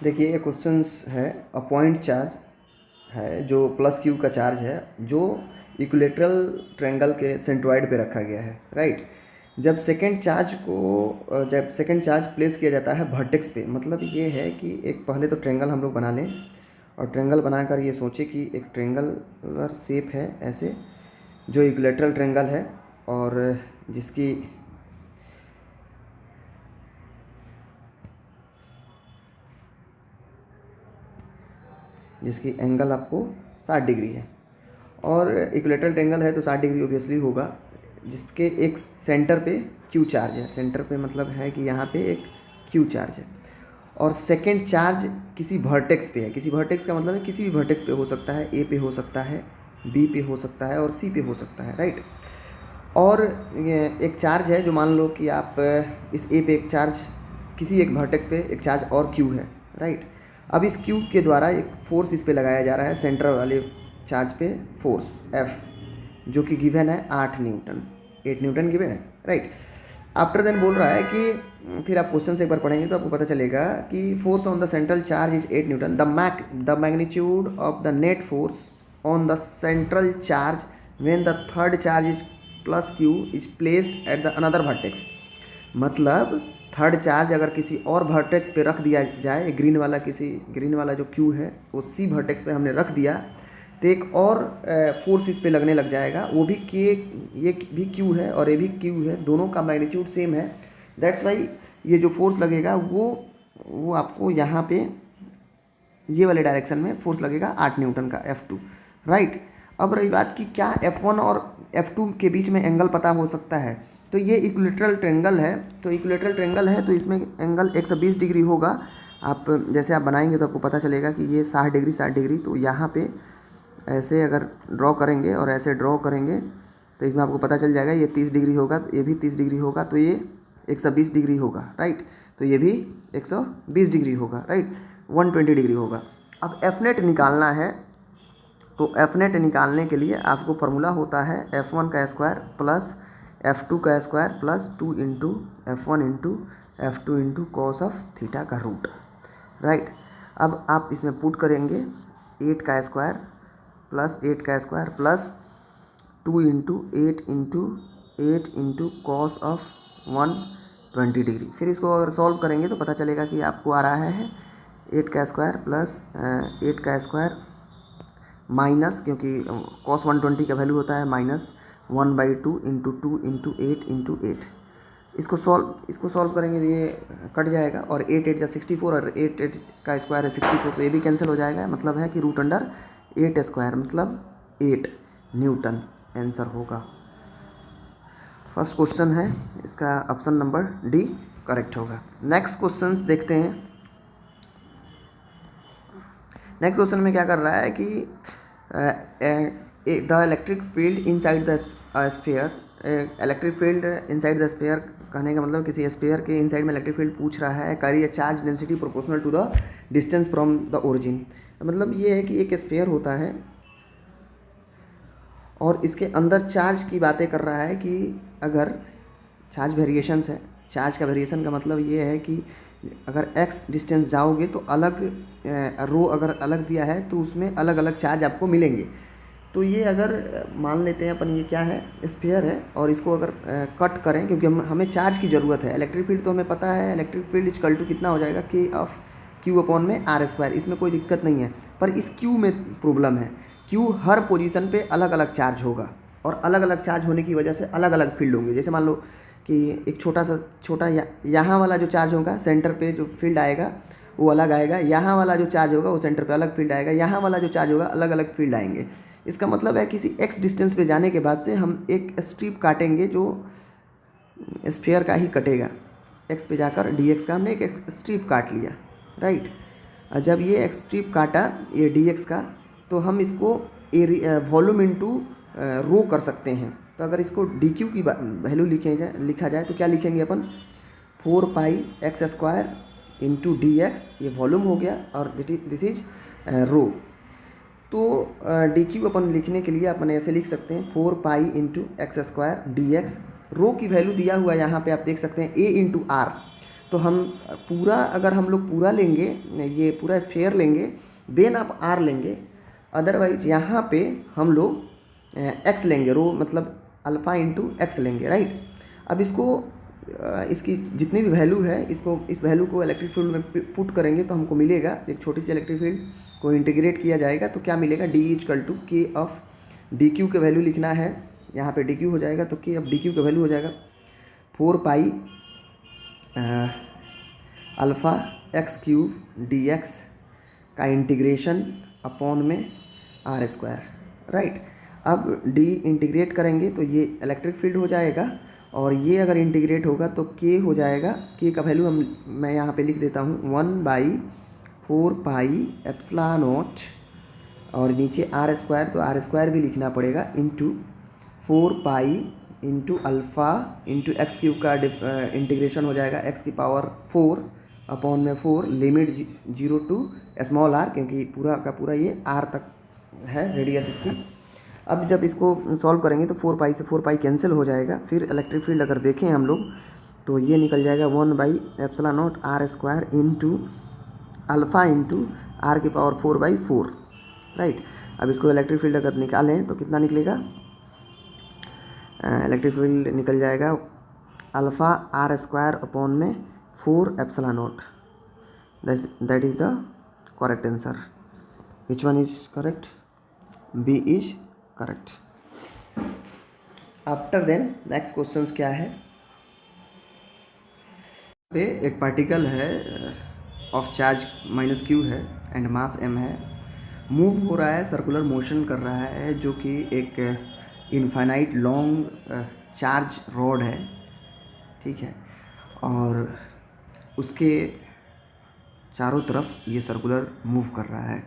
देखिए ये क्वेश्चंस है। अ पॉइंट चार्ज है जो प्लस क्यू का चार्ज है, जो इक्विलेटरल ट्रायंगल के सेंट्रॉइड पे रखा गया है, राइट। जब सेकंड चार्ज प्लेस किया जाता है वर्टेक्स पे, मतलब ये है कि एक पहले तो ट्रायंगल हम लोग बना लें, और ट्रायंगल बनाकर ये सोचें कि एक ट्रायंगुलर शेप है ऐसे, जो इक्विलेटरल ट्रायंगल है और जिसकी जिसकी एंगल आपको 60 डिग्री है, और इक्विलेटरल ट्रायंगल है तो 60 डिग्री ऑब्वियसली होगा, जिसके एक सेंटर पे क्यू चार्ज है। सेंटर पे मतलब है कि यहाँ पे एक क्यू चार्ज है, और सेकंड चार्ज किसी वर्टेक्स पे है। किसी वर्टेक्स का मतलब है किसी भी वर्टेक्स पे हो सकता है, ए पे हो सकता है, बी पे हो सकता है और सी पे हो सकता है, राइट। और ये एक चार्ज है जो मान लो कि आप इस ए पे एक चार्ज, किसी एक वर्टेक्स पे एक चार्ज और क्यू है, राइट। अब इस क्यू के द्वारा एक फोर्स इस पे लगाया जा रहा है, सेंटर वाले चार्ज पे फोर्स एफ, जो कि गिवन है 8 न्यूटन, 8 न्यूटन गिवन है, राइट। आफ्टर देन बोल रहा है कि फिर आप क्वेश्चन से एक बार पढ़ेंगे तो आपको पता चलेगा कि force on the central charge is 8 Newton, the magnitude of the net force on the central charge when the third charge is plus Q is placed at the another vertex. मतलब third charge अगर किसी और vertex पे रख दिया जाए, green वाला जो क्यू है वो सी वर्टेक्स पे हमने रख दिया, तो एक और फोर्स इस पे लगने लग जाएगा, वो भी के, ये भी क्यू है और ये भी क्यू है, दोनों का मैग्नीट्यूड सेम है। दैट्स वाई ये जो फोर्स लगेगा वो आपको यहाँ पे ये वाले डायरेक्शन में फोर्स लगेगा 8 न्यूटन का, F2, राइट। अब रही बात कि क्या F1 और F2 के बीच में एंगल पता हो सकता है, तो ये इक्विलेटरल ट्रायंगल है, तो इसमें एंगल 120 डिग्री होगा। आप जैसे आप बनाएंगे तो आपको पता चलेगा कि ये 60 डिग्री, तो यहाँ पे ऐसे अगर ड्रॉ करेंगे और ऐसे ड्रॉ करेंगे तो इसमें आपको पता चल जाएगा ये 30 डिग्री होगा, तो ये भी 30 डिग्री होगा, तो ये 120 डिग्री होगा, राइट। तो ये भी 120 डिग्री होगा, राइट, 120 डिग्री होगा। अब एफ नेट निकालना है, तो एफ नेट निकालने के लिए आपको फार्मूला होता है F1 का स्क्वायर प्लस F2 का square plus 2 into F1 into F2 into cos of theta का रूट, राइट। अब आप इसमें पुट करेंगे 8 का स्क्वायर प्लस 8 का square plus 2 into 8 into cos of 120 degree. फिर इसको अगर सॉल्व करेंगे तो पता चलेगा कि आपको आ रहा है 8 का स्क्वायर प्लस 8 का स्क्वायर माइनस, क्योंकि कॉस 120 का वैल्यू होता है -1/2 इंटू 2 इंटू 8 इंटू 8। इसको सॉल्व करेंगे तो ये कट जाएगा, और 8 8 जा 64, और 8 8 का स्क्वायर है 64, तो ये भी कैंसिल हो जाएगा। मतलब है कि रूट अंडर 8 स्क्वायर मतलब 8 न्यूटन आंसर होगा। फर्स्ट क्वेश्चन है, इसका ऑप्शन नंबर डी करेक्ट होगा। नेक्स्ट क्वेश्चंस देखते हैं। नेक्स्ट क्वेश्चन में क्या कर रहा है कि the electric field inside the sphere, electric field inside the sphere कहने का मतलब किसी स्फीयर के इनसाइड में इलेक्ट्रिक फील्ड पूछ रहा है, carry a charge density proportional to the distance from the origin. मतलब ये है कि एक स्फीयर होता है और इसके अंदर चार्ज की बातें कर रहा है कि अगर चार्ज वेरिएशंस है, चार्ज का वेरिएशन का मतलब ये है कि अगर x डिस्टेंस जाओगे तो अलग रो अगर अलग दिया है तो उसमें अलग अलग चार्ज आपको मिलेंगे। तो ये अगर मान लेते हैं अपन, ये क्या है, स्फीयर है, और इसको अगर कट करें, क्योंकि हमें चार्ज की ज़रूरत है। इलेक्ट्रिक फील्ड तो हमें पता है, इलेक्ट्रिक फील्ड इक्वल टू कितना हो जाएगा, के ऑफ क्यू अपॉन में आर स्क्वायर, इसमें कोई दिक्कत नहीं है। पर इस क्यू में प्रॉब्लम है, क्यू हर पोजीशन पे अलग अलग चार्ज होगा, और अलग अलग चार्ज होने की वजह से अलग अलग फील्ड होंगे। जैसे मान लो कि एक छोटा यहाँ वाला जो चार्ज होगा सेंटर पे जो फील्ड आएगा वो अलग आएगा, यहाँ वाला जो चार्ज होगा वो सेंटर पे अलग फील्ड आएगा, यहाँ वाला जो चार्ज होगा अलग अलग फील्ड आएंगे। इसका मतलब है किसी x डिस्टेंस पे जाने के बाद से हम एक स्ट्रिप काटेंगे जो स्फीयर का ही कटेगा। x पे जाकर dx का हमने एक स्ट्रिप काट लिया, राइट। जब ये एक स्ट्रिप काटा ये dx का, तो हम इसको वॉल्यूम इंटू रो कर सकते हैं। तो अगर इसको dq की वैल्यू लिखा जाए तो क्या लिखेंगे अपन, 4πx² इंटू dx, ये वॉल्यूम हो गया, और दिस इज रो। तो dq अपन लिखने के लिए अपन ऐसे लिख सकते हैं 4π इंटू x² dx। रो की वैल्यू दिया हुआ है यहाँ पे आप देख सकते हैं a इंटू आर, तो हम पूरा, अगर हम लोग पूरा लेंगे, ये पूरा स्फेयर लेंगे, देन आप आर लेंगे। अदरवाइज यहाँ पे हम लोग एक्स लेंगे, रो मतलब अल्फ़ा इंटू एक्स लेंगे, राइट। अब इसको इसकी जितनी भी वैल्यू है, इसको इस वैल्यू को इलेक्ट्रिक फील्ड में पुट करेंगे तो हमको मिलेगा, एक छोटी सी इलेक्ट्रिक फील्ड को इंटीग्रेट किया जाएगा तो क्या मिलेगा, डी इक्वल टू के ऑफ डी क्यू के वैल्यू लिखना है, यहाँ पे डी क्यू हो जाएगा तो के ऑफ डी क्यू का वैल्यू हो जाएगा 4 pi alpha X cube D X का इंटीग्रेशन अपॉन में आर स्क्वायर, राइट। अब डी इंटीग्रेट करेंगे तो ये इलेक्ट्रिक फील्ड हो जाएगा, और ये अगर इंटीग्रेट होगा तो के हो जाएगा, के का वैल्यू मैं यहाँ पे लिख देता हूँ 1/4 पाई एप्सिलॉन नॉट, और नीचे आर स्क्वायर, तो आर स्क्वायर भी लिखना पड़ेगा, into 4 pi into alpha into x cube का इंटीग्रेशन हो जाएगा एक्स की पावर 4 अपॉन में 4, लिमिट 0 टू स्मॉल आर, क्योंकि पूरा का पूरा ये आर तक है रेडियस इसकी। अब जब इसको सॉल्व करेंगे तो 4 पाई से 4 पाई कैंसिल हो जाएगा, फिर इलेक्ट्रिक फील्ड अगर देखें हम लोग तो ये निकल जाएगा 1/एप्सिलॉन naught are square into alpha into R की पावर 4/4, राइट। अब इसको इलेक्ट्रिक फील्ड अगर निकालें तो कितना निकलेगा, इलेक्ट्रिक फील्ड निकल जाएगा अल्फ़ा आर स्क्वायर अपॉन में 4 epsilon naught, that is the correct answer. Which one is correct, B is correct. After then next questions क्या है, पे एक पार्टिकल है ऑफ चार्ज -q है एंड मास m है, मूव हो रहा है, सर्कुलर मोशन कर रहा है, जो कि एक इनफाइनाइट लॉन्ग चार्ज रॉड है, ठीक है, और उसके चारों तरफ ये सर्कुलर मूव कर रहा है।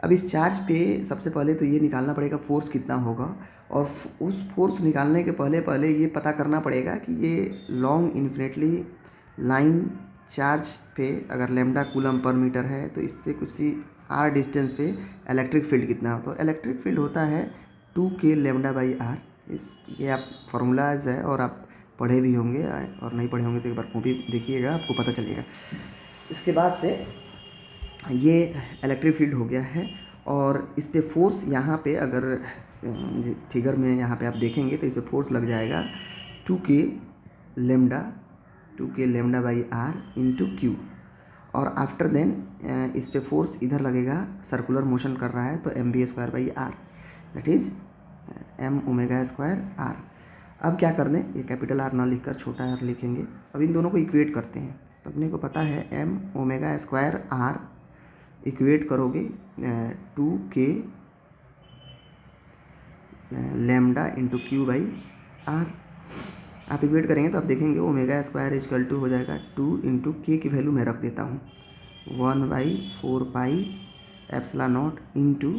अब इस चार्ज पे सबसे पहले तो ये निकालना पड़ेगा फोर्स कितना होगा, और उस फोर्स निकालने के पहले पहले ये पता करना पड़ेगा कि ये लॉन्ग इन्फिनेटली लाइन चार्ज पे अगर लेमडा कूलम पर मीटर है तो इससे कुछ सी आर डिस्टेंस पे इलेक्ट्रिक फील्ड कितना हो, तो इलेक्ट्रिक फील्ड होता है 2k लेमडा बाई आर। ये आप फार्मूलाज है और आप पढ़े भी होंगे, और नहीं पढ़े होंगे तो एक बार कॉपी देखिएगा, आपको पता चलेगा। इसके बाद से ये इलेक्ट्रिक फील्ड हो गया है, और इस पे फोर्स यहाँ पे अगर फिगर में यहाँ पे आप देखेंगे तो इस पे फोर्स लग जाएगा 2k lambda by r into q, और आफ्टर देन इस पे फोर्स इधर लगेगा, सर्कुलर मोशन कर रहा है तो mv² by r, that is m omega square r. अब क्या कर दें, ये कैपिटल आर ना लिखकर छोटा आर लिखेंगे। अब इन दोनों को इक्वेट करते हैं, तो अपने को पता है m omega square r equate करोगे 2k lambda into q by r. आप इक्वेट करेंगे तो आप देखेंगे ओमेगा स्क्वायर इजकल टू हो जाएगा 2 इंटू के की वैल्यू मैं रख देता हूँ 1/4 pi epsilon naught into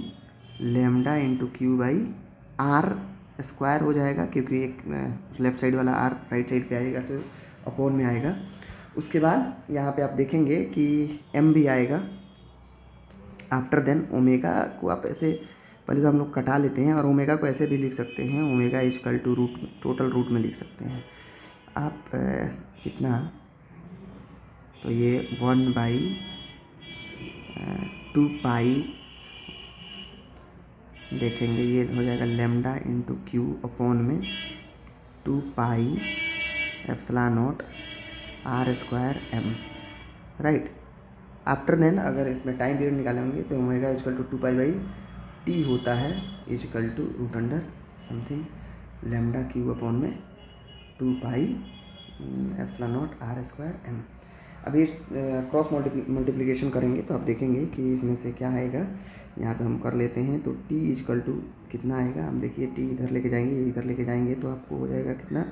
lambda into q by are square हो जाएगा, क्योंकि एक लेफ्ट साइड वाला आर राइट साइड पे आएगा तो अपॉन में आएगा। उसके बाद यहाँ पे आप देखेंगे कि एम भी आएगा। आफ्टर देन ओमेगा को आप ऐसे पहले तो हम लोग कटा लेते हैं, और ओमेगा को ऐसे भी लिख सकते हैं, omega equal to root total root में लिख सकते हैं आप कितना, तो ये 1/2 पाई देखेंगे, ये हो जाएगा लेमडा इंटू क्यू अपॉन में 2 pi epsilon naught are square m, right. After then अगर इसमें टाइम पीरियड निकालेंगे तो omega equal to 2 pi by t होता है, equal to root under something lambda q upon में 2 pi epsilon naught are square m. अभी इस cross multiplication करेंगे तो आप देखेंगे कि इसमें से क्या आएगा, यहाँ पे हम कर लेते हैं। तो t इजकल टू कितना आएगा, हम देखिए t इधर लेके जाएंगे, ये इधर लेके जाएंगे तो आपको हो जाएगा कितना,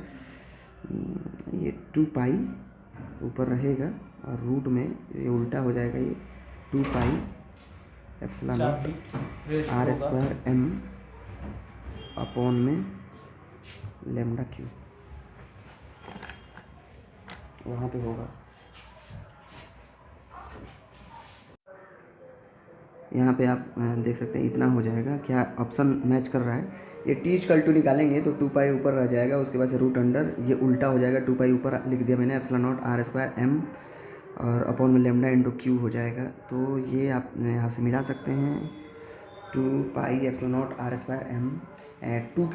ये 2 पाई ऊपर रहेगा और रूट में ये उल्टा हो जाएगा, ये 2 pi epsilon naught are square m upon में लेमडा क्यू, वहाँ पे होगा। यहाँ पे आप देख सकते हैं इतना हो जाएगा, क्या ऑप्शन मैच कर रहा है, ये टी इक्वल टू निकालेंगे तो 2 पाई ऊपर रह जाएगा, उसके बाद से रूट अंडर ये उल्टा हो जाएगा, 2 पाई ऊपर लिख दिया मैंने epsilon naught are square m और अपॉन में लेमडा इंटू क्यू हो जाएगा। तो ये आप यहाँ से मिला सकते हैं 2 pi epsilon naught are square m, 2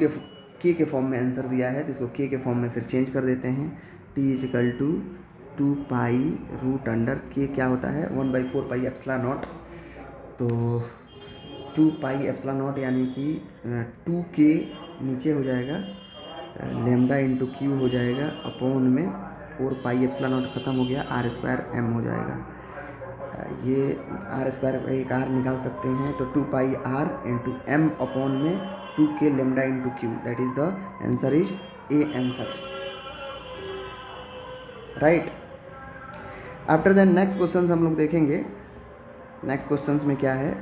के फॉर्म में आंसर दिया है तो इसको के फॉर्म में फिर चेंज कर देते हैं। T equal to 2 pi root under के क्या होता है 1/4 पाई एप्सिलॉन नॉट, तो 2 पाई एप्सिलॉन नॉट यानी कि 2 के नीचे हो जाएगा लेमडा इंटू क्यू हो जाएगा अपॉन में 4 पाई एप्सिलॉन नॉट ख़त्म हो गया आर स्क्वायर एम हो जाएगा। ये आर स्क्वायर एक आर निकाल सकते हैं तो 2 pi R into M upon में 2 K lambda into Q, that is the answer is a answer, right. After then next question हम लोग देखेंगे। नेक्स्ट क्वेश्चंस में क्या है,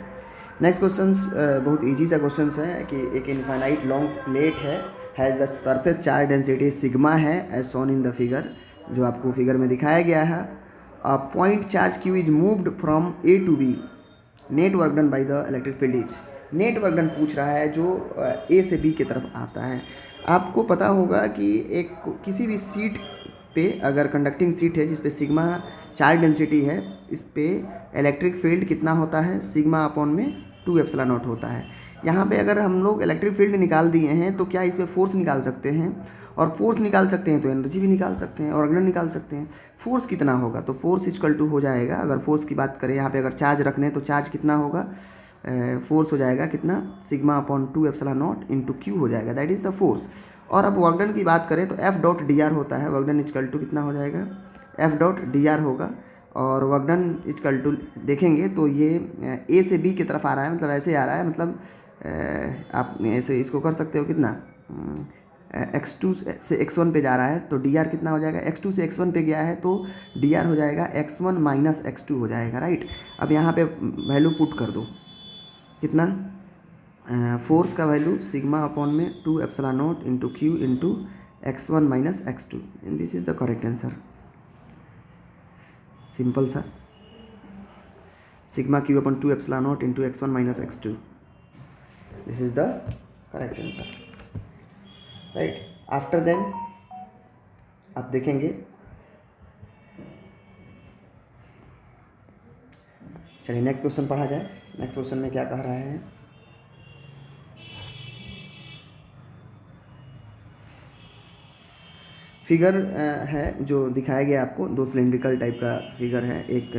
नेक्स्ट क्वेश्चंस बहुत इजी सा क्वेश्चंस है कि एक इनफाइनाइट लॉन्ग प्लेट है, has the surface charge density sigma है as shown in the figure, जो आपको फिगर में दिखाया गया है। Point charge q is moved from A to B, net work done by the electric field is, net work done पूछ रहा है जो ए से बी की तरफ आता है। आपको पता होगा कि एक किसी भी सीट पे अगर कंडक्टिंग सीट है जिस पे सिग्मा चार्ज डेंसिटी है, इस पे इलेक्ट्रिक फील्ड कितना होता है सिग्मा अपॉन में 2 एप्सिलॉन नॉट होता है। यहाँ पे अगर हम लोग इलेक्ट्रिक फील्ड निकाल दिए हैं तो क्या इस पर फोर्स निकाल सकते हैं, और फोर्स निकाल सकते हैं तो एनर्जी भी निकाल सकते हैं और वर्क डन निकाल सकते हैं। फोर्स कितना होगा, तो फोर्स इक्वल टू हो जाएगा, अगर फोर्स की बात करें यहाँ पे अगर चार्ज रखने तो चार्ज कितना होगा, फोर्स हो जाएगा कितना sigma upon 2 epsilon naught into q हो जाएगा, दैट इज़ द फोर्स। और अब वर्क डन की बात करें तो एफ डॉट डी आर होता है, वर्क डन इक्वल टू कितना हो जाएगा एफ डॉट डी आर होगा, और वर्क डन इक्वल टू देखेंगे तो ये ए से बी की तरफ आ रहा है, मतलब ऐसे आ रहा है, मतलब आप ऐसे इसको कर सकते हो कितना x2 से x1 पे जा रहा है तो dr कितना हो जाएगा, x2 से x1 पे गया है तो dr हो जाएगा x1 माइनस x2 हो जाएगा, राइट। अब यहाँ पे वैल्यू पुट कर दो कितना, फोर्स का वैल्यू सिग्मा अपॉन में 2 epsilon naught into Q into x1 minus x2, and this is the correct answer. Simple सा, sigma Q upon 2 epsilon naught into x1 minus x2, this is the correct answer, right. After then आप देखेंगे, चलिए next question पढ़ा जाए। Next question में क्या कह रहा है, फिगर है जो दिखाया गया आपको, 2 सिलेंड्रिकल टाइप का फिगर है, एक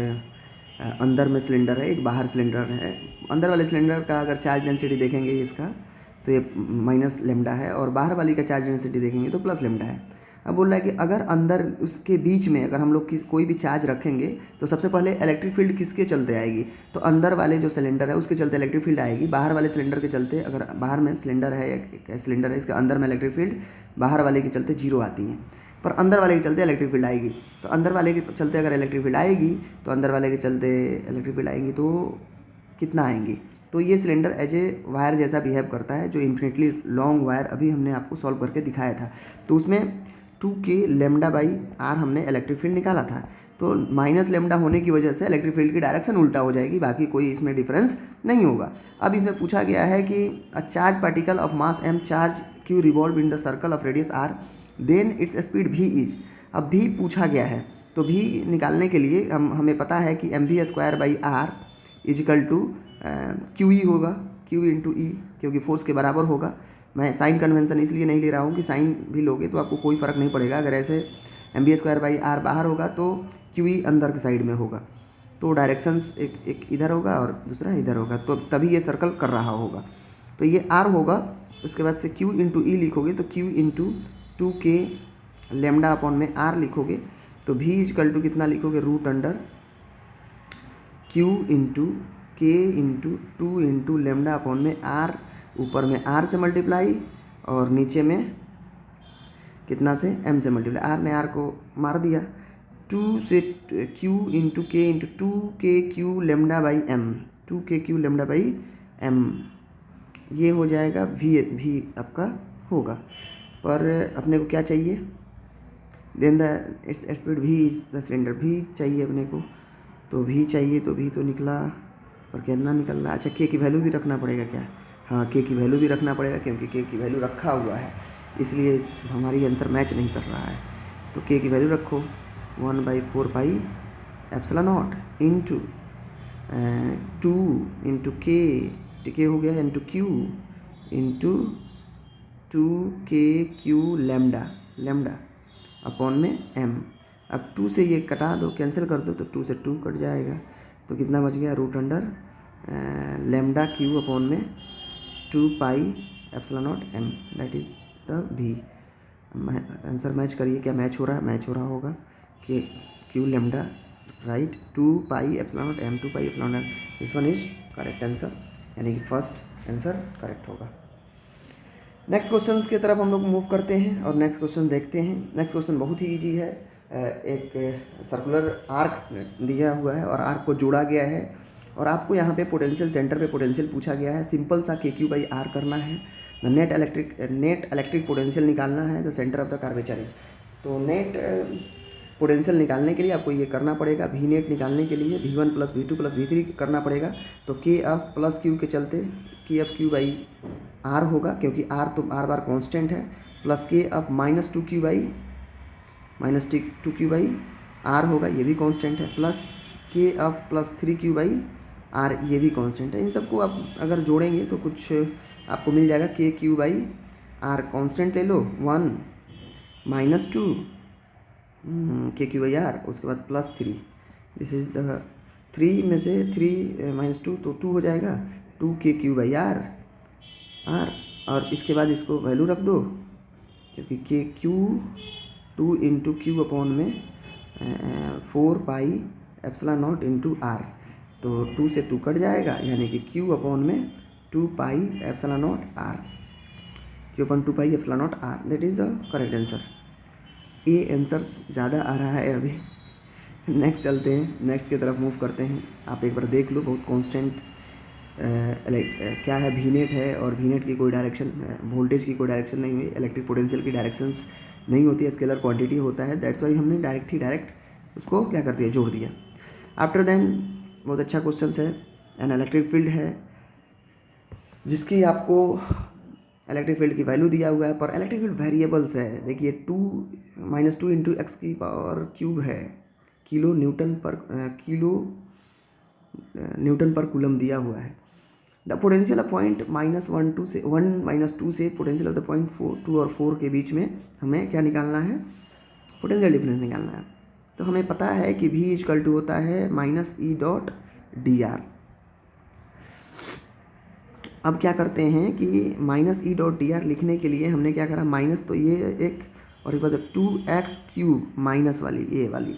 अंदर में सिलेंडर है, एक बाहर सिलेंडर है। अंदर वाले सिलेंडर का अगर चार्ज डेंसिटी देखेंगे इसका तो ये माइनस लेमडा है, और बाहर वाली का चार्ज डेंसिटी देखेंगे तो प्लस लेमडा है। अब बोल रहा है कि अगर अंदर उसके बीच में अगर हम लोग कोई भी चार्ज रखेंगे तो सबसे पहले इलेक्ट्रिक फील्ड किसके चलते आएगी, तो अंदर वाले जो सिलेंडर है उसके चलते इलेक्ट्रिक फील्ड आएगी। बाहर वाले सिलेंडर के चलते, अगर बाहर में सिलेंडर है, एक सिलेंडर है, इसके अंदर में इलेक्ट्रिक फील्ड बाहर वाले के चलते 0 आती है, पर अंदर वाले के चलते इलेक्ट्रिक फील्ड आएगी। तो अंदर वाले के चलते अगर इलेक्ट्रिक फील्ड आएगी तो अंदर वाले के चलते इलेक्ट्रिक फील्ड आएंगी तो कितना आएंगी, तो ये सिलेंडर एज ए वायर जैसा बिहेव करता है, जो इन्फिनिटली लॉन्ग वायर अभी हमने आपको सॉल्व करके दिखाया था। तो उसमें 2 के लेमडा बाई आर हमने इलेक्ट्रिक फील्ड निकाला था, तो माइनस लेमडा होने की वजह से इलेक्ट्रिक फील्ड की डायरेक्शन उल्टा हो जाएगी, बाकी कोई इसमें डिफरेंस नहीं होगा। अब इसमें पूछा गया है कि a charge particle of mass m charge q revolve in the circle of radius r, then its speed v is. अब भी पूछा गया है तो भी निकालने के लिए हमें पता है कि m v square by r equal to q e होगा, क्यू इंटू ई, क्योंकि फोर्स के बराबर होगा। मैं साइन कन्वेंशन इसलिए नहीं ले रहा हूँ कि साइन भी लोगे तो आपको कोई फ़र्क नहीं पड़ेगा। अगर ऐसे m v square by r बाहर होगा तो क्यू ई अंदर के साइड में होगा, तो डायरेक्शंस एक इधर होगा और दूसरा इधर होगा, तो तभी ये सर्कल कर रहा होगा। तो ये आर होगा, उसके बाद से क्यू इंटू ई लिखोगे तो Q into 2 K lambda upon में आर लिखोगे, तो भी इक्वल टू कितना लिखोगे, रूट अंडर क्यू इंटू के इंटू 2 इंटू लेमडा अपॉन में आर, ऊपर में आर से मल्टीप्लाई और नीचे में कितना से एम से मल्टीप्लाई। आर ने आर को मार दिया, 2 से क्यू इंटू के इंटू 2 के क्यू लेमडा बाई एम, 2 के क्यू लेमडा बाई एम, ये हो जाएगा भी आपका होगा। पर अपने को क्या चाहिए, then the it's speed v is the cylinder, भी चाहिए अपने को, तो भी चाहिए, तो भी तो निकला, पर कितना निकल रहा, अच्छा के की वैल्यू भी रखना पड़ेगा क्या, हाँ, के की वैल्यू भी रखना पड़ेगा क्योंकि के की वैल्यू रखा हुआ है, इसलिए हमारी आंसर मैच नहीं कर रहा है। तो के की वैल्यू रखो 1/4 pi epsilon naught into 2 into के हो गया into Q into 2k⁴ lambda upon में m। अब 2 से ये कटा दो, कैंसिल कर दो, तो 2 से 2 कट जाएगा, तो कितना बच गया root under lambda q upon में 2 pi epsilon naught m, that is the v। Answer match करिए, क्या मैच हो रहा है? मैच हो रहा होगा कि Q lambda right 2 pi epsilon naught m, 2 pi epsilon not, this one is correct answer, यानी कि फर्स्ट आंसर करेक्ट होगा। नेक्स्ट क्वेश्चन की तरफ हम लोग मूव करते हैं और नेक्स्ट क्वेश्चन देखते हैं। नेक्स्ट क्वेश्चन बहुत ही ईजी है। एक सर्कुलर आर्क दिया हुआ है और आर्क को जोड़ा गया है और आपको यहाँ पे पोटेंशियल, सेंटर पे पोटेंशियल पूछा गया है। सिंपल सा KQ/R करना है। द नेट इलेक्ट्रिक पोटेंशियल निकालना है the centre of the curvature is. तो नेट पोटेंशियल निकालने के लिए आपको ये करना पड़ेगा। V नेट निकालने के लिए V1 + V2 + V3 करना पड़ेगा। तो K अब प्लस Q के चलते K अब Q/R होगा, क्योंकि R तो बार बार कांस्टेंट है, प्लस K अब -2Q/R होगा, ये भी कांस्टेंट है, प्लस K अब प्लस 3Q/R, ये भी कांस्टेंट है। इन सबको आप अगर जोड़ेंगे तो कुछ आपको मिल जाएगा। KQ/R कांस्टेंट ले लो 1 -2 KQ/R, उसके बाद प्लस 3, दिस इज द 3 में से 3 - 2 तो 2 हो जाएगा, 2 KQ/R और इसके बाद इसको वैल्यू रख दो, क्योंकि KQ 2 इंटू क्यू अपॉन में 4 पाई एप्सिलॉन नॉट इंटू R, तो 2 से 2 कट जाएगा, यानी कि Q अपॉन में 2 pi epsilon not R, Q upon 2 pi epsilon not R, that is the correct answer. ये आंसर ज़्यादा आ रहा है अभी। नेक्स्ट चलते हैं, नेक्स्ट की तरफ मूव करते हैं। आप एक बार देख लो, बहुत कांस्टेंट क्या है, V नेट है और V नेट की कोई डायरेक्शन, वोल्टेज की कोई डायरेक्शन नहीं हुई, इलेक्ट्रिक पोटेंशियल की डायरेक्शंस नहीं होती है, स्केलर क्वांटिटी होता है, दैट्स वाई हमने डायरेक्ट उसको क्या कर दिया, जोड़ दिया। आफ्टर देन बहुत अच्छा क्वेश्चन है। एन इलेक्ट्रिक फील्ड है जिसकी आपको इलेक्ट्रिक फील्ड की वैल्यू दिया हुआ है, पर इलेक्ट्रिक फील्ड वेरिएबल्स है। देखिए 2 - 2 इंटू x की पावर क्यूब है, किलो न्यूटन पर कूलम दिया हुआ है। द पोटेंशियल ऑफ पॉइंट -1 से पोटेंशियल ऑफ द पॉइंट 2 और 4 के बीच में हमें क्या निकालना है, पोटेंशियल डिफरेंस निकालना है। तो हमें पता है कि V = होता है -E.dr। अब क्या करते हैं कि -E.dr लिखने के लिए हमने क्या करा, माइनस तो ये एक और एक बात 2x³ माइनस वाली ये वाली,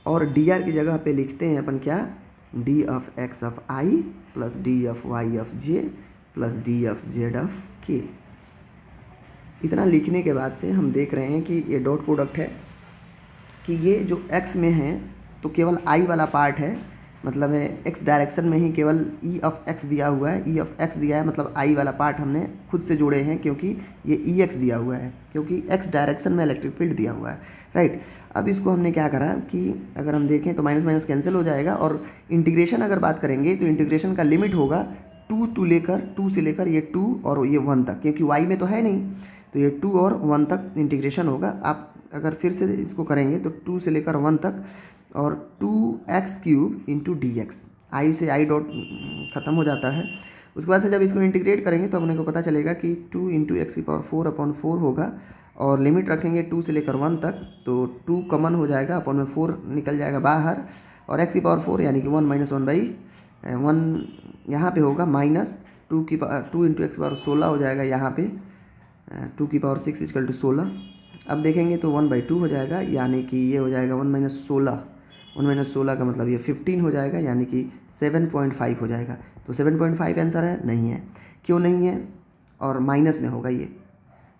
और dr की जगह पे लिखते हैं अपन क्या, d(x)(i) + d(y)(j) + d(z)(k). इतना लिखने के बाद से हम देख रहे हैं कि ये डॉट प्रोडक्ट है कि ये जो x में है तो केवल i वाला पार्ट है, मतलब है x डायरेक्शन में ही केवल E(x) दिया हुआ है, E(x) दिया है, मतलब i वाला पार्ट हमने खुद से जोड़े हैं क्योंकि ये Ex दिया हुआ है, क्योंकि x डायरेक्शन में इलेक्ट्रिक फील्ड दिया हुआ है, राइट। अब इसको हमने क्या करा कि अगर हम देखें तो माइनस माइनस कैंसिल हो जाएगा, और इंटीग्रेशन अगर बात करेंगे तो इंटीग्रेशन का लिमिट होगा 2 से लेकर ये 2 और ये 1 तक, क्योंकि y में तो है नहीं, तो ये 2 और 1 तक इंटीग्रेशन होगा। आप अगर फिर से इसको करेंगे तो 2 से लेकर 1 तक और 2x³ इंटू dx, i से i डॉट ख़त्म हो जाता है। उसके बाद से जब इसको इंटीग्रेट करेंगे तो अपने को पता चलेगा कि 2 इंटू x⁴/4 होगा, और लिमिट रखेंगे 2 से लेकर 1 तक, तो 2 कॉमन हो जाएगा, अपॉन में 4 निकल जाएगा बाहर, और x⁴ यानी कि 1 - 1/1 यहाँ पे होगा, -2 इंटू x⁴ 16 हो जाएगा यहाँ पे, 2⁶ = 16। अब देखेंगे तो 1/2 हो जाएगा, यानी कि ये हो जाएगा 1 - 16, 1 - 16 का मतलब ये 15 हो जाएगा, यानी कि 7.5 हो जाएगा। तो 7.5 आंसर है, नहीं है। क्यों नहीं है, और माइनस में होगा ये,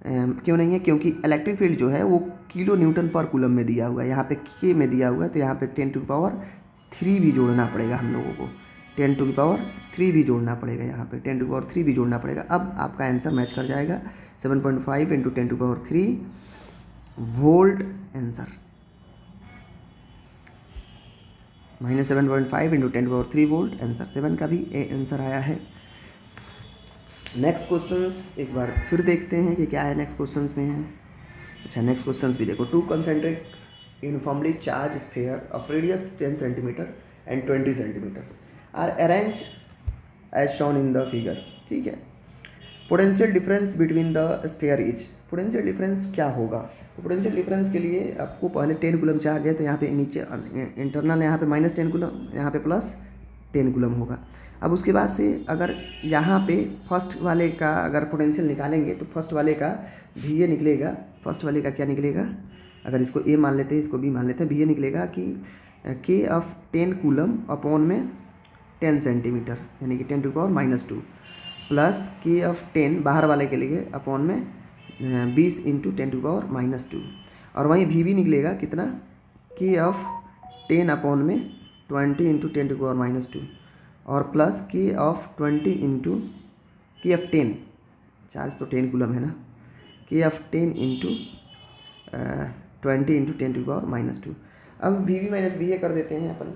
क्यों नहीं है, क्योंकि इलेक्ट्रिक फील्ड जो है वो किलो न्यूटन पर कूलम में दिया हुआ है, यहाँ पे के में दिया हुआ है, तो यहाँ पे 10⁻³ भी जोड़ना पड़ेगा हम लोगों को, 10⁻³ भी जोड़ना पड़ेगा, यहाँ पे 10⁻³ भी जोड़ना पड़ेगा। अब आपका आंसर मैच कर जाएगा, 7.5 into 10⁻³ volt answer, -7.5 into 10⁻³ volt answer, 7 का भी आंसर आया है। नेक्स्ट क्वेश्चंस एक बार फिर देखते हैं कि क्या है नेक्स्ट क्वेश्चंस में है। अच्छा, नेक्स्ट क्वेश्चंस भी देखो। Two concentric uniformly charge sphere of radius 10 centimetre and 20 centimetre are arrange as shown in the figure. ठीक है, potential difference between the sphere is, potential difference क्या होगा? तो पोटेंशियल डिफरेंस के लिए आपको पहले 10 कूलम चार्ज है तो यहाँ पे नीचे इंटरनल यहाँ पे -10 कूलम, यहाँ पे +10 कूलम होगा। अब उसके बाद से अगर यहाँ पे फर्स्ट वाले का अगर पोटेंशियल निकालेंगे तो फर्स्ट वाले का भी ये निकलेगा। फर्स्ट वाले का क्या निकलेगा? अगर इसको ए मान लेते हैं, इसको बी मान लेते हैं, भी ये निकलेगा कि के ऑफ 10 कूलम अपॉन में 10 सेंटीमीटर, यानी कि 10⁻², प्लस के ऑफ 10 बाहर वाले के लिए अपॉन में 20 इंटू 10⁻²। और वहीं भी निकलेगा कितना? के ऑफ 10 अपॉन में 20 इंटू 10⁻², और प्लस के ऑफ 20 इंटू के ऑफ 10, चार्ज तो 10 कूलम है ना, के ऑफ 10 इंटू 20 इंटू 10⁻²। अब V V minus V A कर देते हैं अपन,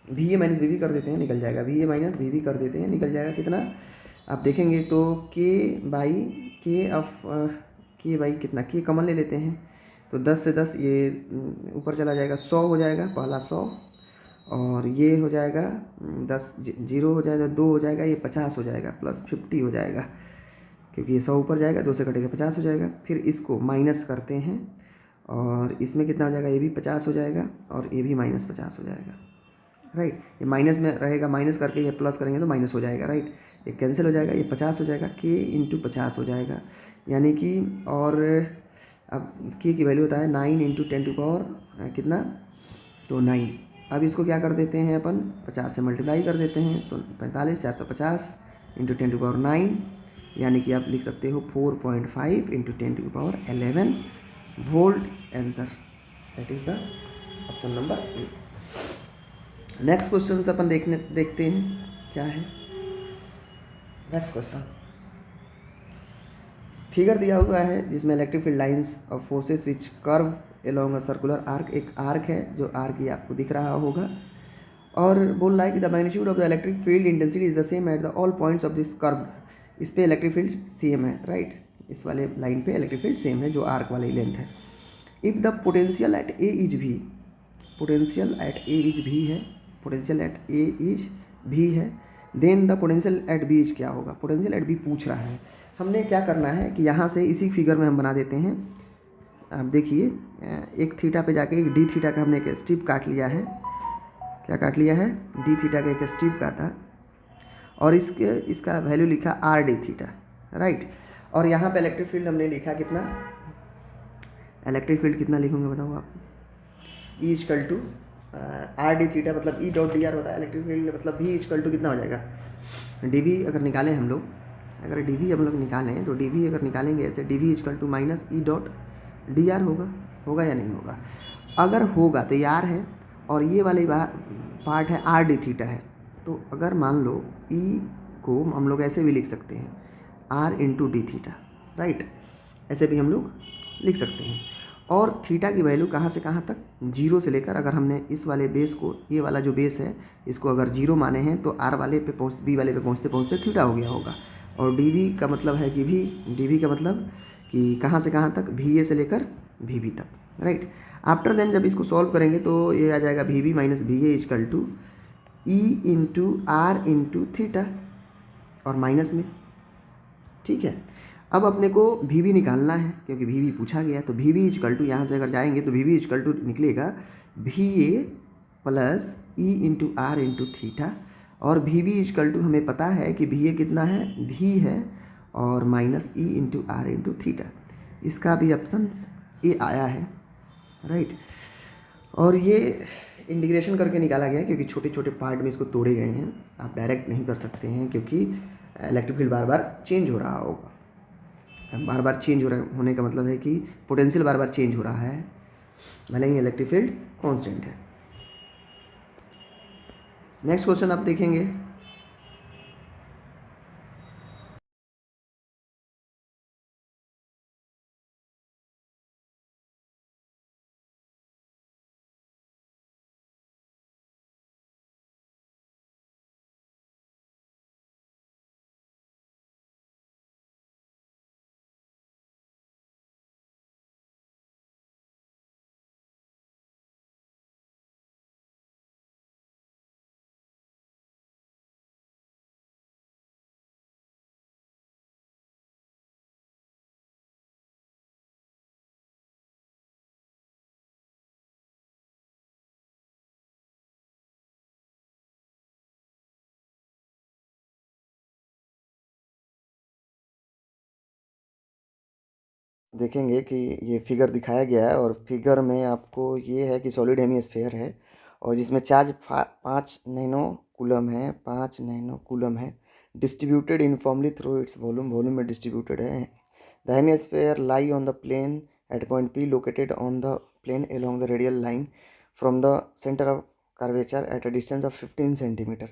V A minus V V कर देते हैं, निकल जाएगा। V A minus V V कर देते हैं, निकल जाएगा कितना? आप देखेंगे तो के बाई कितना, के कमन ले लेते हैं तो 10 से 10 ये ऊपर चला जाएगा, 100 हो जाएगा, पहला 100, और ये हो जाएगा 10, 0 हो जाएगा, 2 हो जाएगा, ये 50 हो जाएगा, प्लस 50 हो जाएगा, क्योंकि ये 100 ऊपर जाएगा, 2 से कटेगा 50 हो जाएगा। फिर इसको माइनस करते हैं और इसमें कितना हो जाएगा? ये भी 50 हो जाएगा और ये भी -50 हो जाएगा, राइट। ये माइनस में रहेगा, माइनस करके ये प्लस करेंगे तो माइनस हो जाएगा, राइट। ये कैंसिल हो जाएगा, ये 50 हो जाएगा, के इंटू 50 हो जाएगा, यानी कि, और अब के की वैल्यू होता है 9 इंटू 10⁻, कितना? तो 9। अब इसको क्या कर देते हैं अपन, 50 से मल्टीप्लाई कर देते हैं तो 45, 450 इंटू 10⁻9, यानी कि आप लिख सकते हो 4.5 into 10⁻11 volt answer. That is the option number A. Next question अपन देखते हैं क्या है। नेक्स्ट क्वेश्चन, फिगर दिया हुआ है जिसमें electric field lines of forces which curve along a circular arc, एक आर्क है जो आर्क ये आपको दिख रहा होगा, और बोल रहा है कि the magnitude of the electric field intensity is the same at the all points of this curve. इस पे इलेक्ट्रिक फील्ड सेम है, राइट। इस वाले लाइन पे इलेक्ट्रिक फील्ड सेम है जो आर्क वाली लेंथ है। If the potential at A is v, potential at A is v है, potential at A is v है, then the potential at B is क्या होगा? पोटेंशियल एट बी पूछ रहा है। हमने क्या करना है कि यहाँ से इसी फिगर में हम बना देते हैं। आप देखिए, एक थीटा पे जाके एक डी थीटा का हमने एक स्ट्रिप काट लिया है। क्या काट लिया है? डी थीटा का एक स्ट्रिप काटा, और इसका वैल्यू लिखा आर डी थीटा, राइट। और यहाँ पे इलेक्ट्रिक फील्ड हमने लिखा कितना? इलेक्ट्रिक फील्ड कितना लिखूंगे बताओ आप? E equal to R D theta, मतलब ई डॉट डी आर होता है इलेक्ट्रिक फील्ड, मतलब भी इजकल टू कितना हो जाएगा? डी वी अगर निकालें हम लोग, अगर डी वी हम लोग निकालें तो डी वी अगर निकालेंगे ऐसे, d we equal to minus e dot D r होगा या नहीं होगा? अगर होगा तो ये आर है, और ये वाली पार्ट है आर डी थीटा है। तो अगर मान लो ई को हम लोग ऐसे भी लिख सकते हैं, r into d theta, right, ऐसे भी हम लोग लिख सकते हैं। और थीटा की वैल्यू कहाँ से कहाँ तक? 0 से लेकर, अगर हमने इस वाले बेस को, ये वाला जो बेस है इसको अगर 0 माने हैं तो आर वाले पे बी वाले पे पहुँचते पहुँचते थीटा हो गया होगा। और डी वी का मतलब है कि डी वी का मतलब कि कहाँ से कहाँ तक? भी ए से लेकर भी बी तक, राइट। आफ्टर देन जब इसको सॉल्व करेंगे तो ये आ जाएगा भी B minus V A equal to E into are into theta, और माइनस में, ठीक है। अब अपने को भी बी निकालना है क्योंकि भी बी पूछा गया, तो भी बी इजकल टू, यहाँ से अगर जाएंगे तो भी बी इजकल टू निकलेगा V A plus E into are into theta, और भी बी इजकल टू हमें पता है कि भी ए कितना है? भी है, और minus e into are into theta. इसका भी ऑप्शन ए आया है, राइट। और ये इंटीग्रेशन करके निकाला गया है क्योंकि छोटे छोटे पार्ट में इसको तोड़े गए हैं, आप डायरेक्ट नहीं कर सकते हैं क्योंकि इलेक्ट्रिक फील्ड बार बार चेंज हो रहा होगा। बार बार चेंज होने का मतलब है कि पोटेंशियल बार बार चेंज हो रहा है, भले ही इलेक्ट्रिक फील्ड कांस्टेंट है। नेक्स्ट क्वेश्चन आप देखेंगे। देखेंगे कि ये फिगर दिखाया गया है और फिगर में आपको ये है कि सॉलिड हेमिस्फेयर है और जिसमें चार्ज 5 नैनो कूलम है, 5 नैनो कूलम है, distributed uniformly through its volume, volume में डिस्ट्रीब्यूटेड है। The hemisphere lie on the plane at point P located on the plane along the radial line from the center of curvature at a distance of 15 centimeter.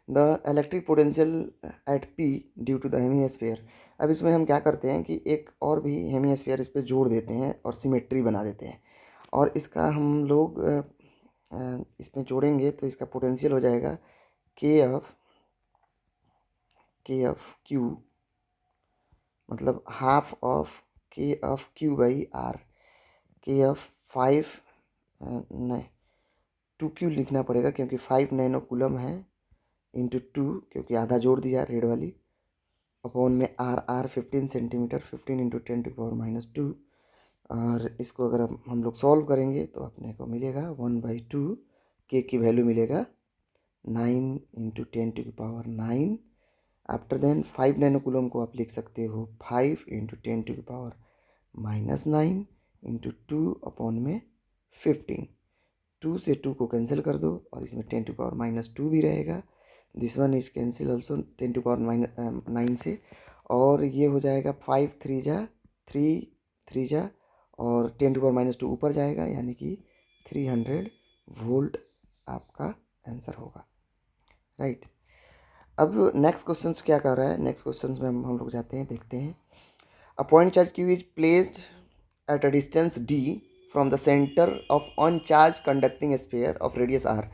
The electric potential at P due to the hemisphere. अब इसमें हम क्या करते हैं कि एक और भी हेमिस्फीयर इस पर जोड़ देते हैं और सिमेट्री बना देते हैं और इसका हम लोग इसमें जोड़ेंगे तो इसका पोटेंशियल हो जाएगा के ऑफ क्यू, मतलब हाफ ऑफ के ऑफ क्यू/आर, के ऑफ 5 नहीं 2Q लिखना पड़ेगा क्योंकि 5 नैनो कूलम है इंटू 2 क्योंकि आधा जोड़ दिया रेड वाली, अपॉन में आर 15 सेंटीमीटर, 15 इंटू 10⁻²। और इसको अगर हम लोग सॉल्व करेंगे तो अपने को मिलेगा 1/2, के की वैल्यू मिलेगा 9 इंटू 10⁻9। आफ्टर देन 5 नैनो कूलम को आप लिख सकते हो 5 इंटू 10⁻9 इंटू 2 अपॉन में 15। 2 से 2 को कैंसिल कर दो और इसमें 10⁻2 भी रहेगा। This one is cancel also 10⁻9 से, और ये हो जाएगा 5 3 जा 3 जा और 10⁻2 ऊपर जाएगा, यानी कि 300 वोल्ट आपका आंसर होगा, राइट। अब नेक्स्ट क्वेश्चंस क्या कर रहा है, नेक्स्ट क्वेश्चंस में हम लोग जाते हैं, देखते हैं। अ point charge q is placed at a distance d from the center of uncharged conducting sphere of radius r.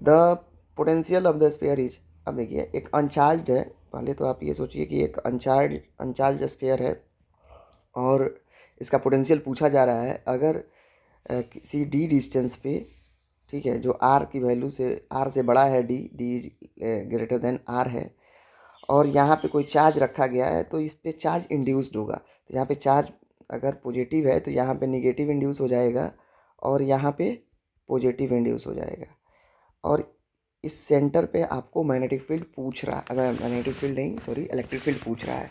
The potential of the sphere is, अब देखिए एक अनचार्ज है, पहले तो आप ये सोचिए कि एक अनचार्ज स्फीयर है और इसका पोटेंशियल पूछा जा रहा है। अगर किसी डी डिस्टेंस पे, ठीक है, जो आर की वैल्यू से, आर से बड़ा है, डी ग्रेटर देन आर है, और यहाँ पे कोई चार्ज रखा गया है तो इस पे चार्ज इंड्यूस्ड होगा। तो यहाँ पे चार्ज अगर पॉजिटिव है तो यहाँ पे निगेटिव इंड्यूस हो जाएगा और यहाँ पे पॉजिटिव इंड्यूस हो जाएगा। और इस सेंटर पे आपको मैग्नेटिक फील्ड पूछ रहा है, अगर मैग्नेटिक फील्ड नहीं सॉरी इलेक्ट्रिक फील्ड पूछ रहा है,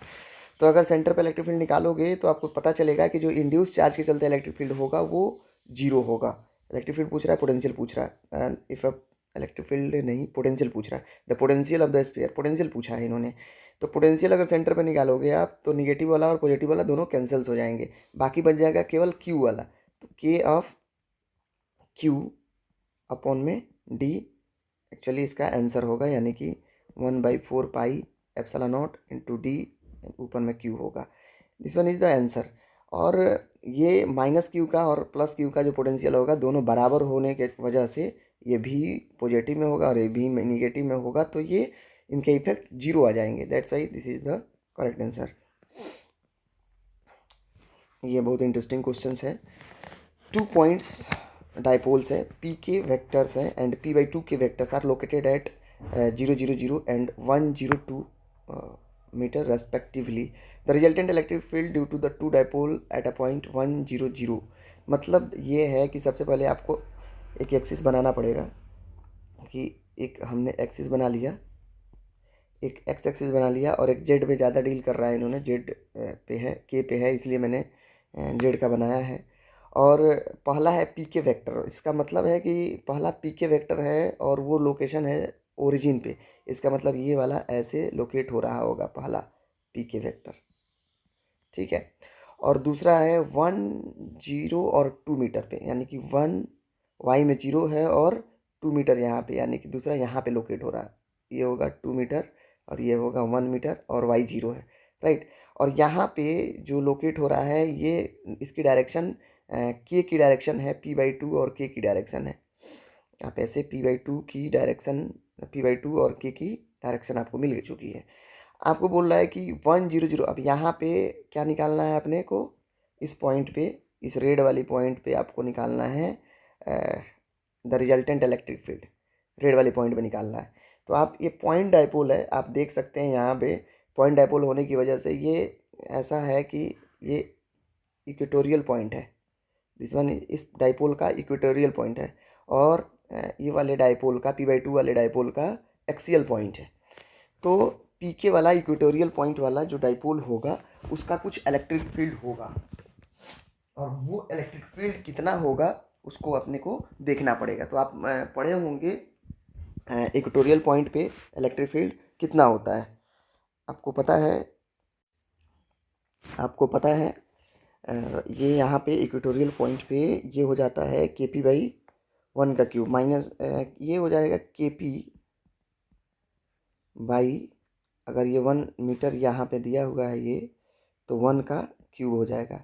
तो अगर सेंटर पे इलेक्ट्रिक फील्ड निकालोगे तो आपको पता चलेगा कि जो इंड्यूस चार्ज के चलते इलेक्ट्रिक फील्ड होगा वो 0 होगा। इलेक्ट्रिक फील्ड पूछ रहा है, पोटेंशियल पूछ रहा है, इफ इलेक्ट्रिक फील्ड नहीं पोटेंशियल पूछ रहा है, the potential of the sphere, potential पूछा है इन्होंने। तो पोटेंशियल अगर सेंटर पे निकालोगे आप तो निगेटिव वाला और पॉजिटिव वाला दोनों कैंसल्स हो जाएंगे, बाकी बच जाएगा केवल क्यू वाला। तो के/क्यू अपॉन में डी एक्चुअली इसका आंसर होगा, यानी कि 1/4 pi epsilon naught into D, ऊपर में क्यू होगा। This one is the answer. और ये -Q का और +Q का जो पोटेंशियल होगा दोनों बराबर होने के वजह से ये भी पॉजिटिव में होगा और ये भी निगेटिव में होगा, तो ये इनके इफेक्ट 0 आ जाएंगे। That's why this is the correct answer. ये बहुत इंटरेस्टिंग क्वेश्चन है। 2 पॉइंट्स डाइपोल्स है, पी के वेक्टर्स हैं एंड p/2 के vectors are located at 000 and 102 metre respectively. The resultant electric field due to the 2 dipole at a point 100। मतलब ये है कि सबसे पहले आपको एक एक्सिस बनाना पड़ेगा, कि एक हमने एक्सिस बना लिया, एक एक्स एक्सिस बना लिया और एक जेड पे ज़्यादा डील कर रहा है इन्होंने, जेड पे है, के पे है, इसलिए मैंने जेड का बनाया है। और पहला है पी के वेक्टर, इसका मतलब है कि पहला पी के वेक्टर है और वो लोकेशन है ओरिजिन पे, इसका मतलब ये वाला ऐसे लोकेट हो रहा होगा पहला पी के वेक्टर, ठीक है। और दूसरा है 1 0 और 2 मीटर पे, यानी कि 1 वाई में 0 है और 2 मीटर यहाँ पे, यानी कि दूसरा यहाँ पे लोकेट हो रहा है, ये होगा 2 मीटर और ये होगा 1 मीटर और वाई 0 है, राइट। और यहाँ पे जो लोकेट हो रहा है ये इसकी डायरेक्शन के की डायरेक्शन है, p/2 और के की डायरेक्शन है। आप ऐसे p/2 की डायरेक्शन, p/2 और के की डायरेक्शन आपको मिल चुकी है। आपको बोल रहा है कि 100, अब यहाँ पे क्या निकालना है अपने को, इस पॉइंट पे, इस रेड वाली पॉइंट पे आपको निकालना है the resultant electric field, red वाली पॉइंट पे निकालना है। तो आप, ये पॉइंट डाइपोल है, आप देख सकते हैं यहाँ पे पॉइंट डाइपोल होने की वजह से ये ऐसा है कि ये इक्वेटोरियल पॉइंट है, दिस वन इस डाइपोल का इक्वेटोरियल पॉइंट है, और ये वाले डाइपोल का, p/2 वाले डाइपोल का एक्सियल पॉइंट है। तो पीके वाला इक्वेटोरियल पॉइंट वाला जो डाइपोल होगा उसका कुछ इलेक्ट्रिक फील्ड होगा, और वो इलेक्ट्रिक फील्ड कितना होगा उसको अपने को देखना पड़ेगा। तो आप पढ़े होंगे इक्वेटोरियल पॉइंट पे इलेक्ट्रिक फील्ड कितना होता है, आपको पता है। आपको पता है ये यहाँ पे इक्वेटोरियल पॉइंट पे ये हो जाता है KP/1 का क्यूब माइनस ये हो जाएगा KP/, अगर ये 1 मीटर यहाँ पे दिया हुआ है ये, तो 1 का क्यूब हो जाएगा।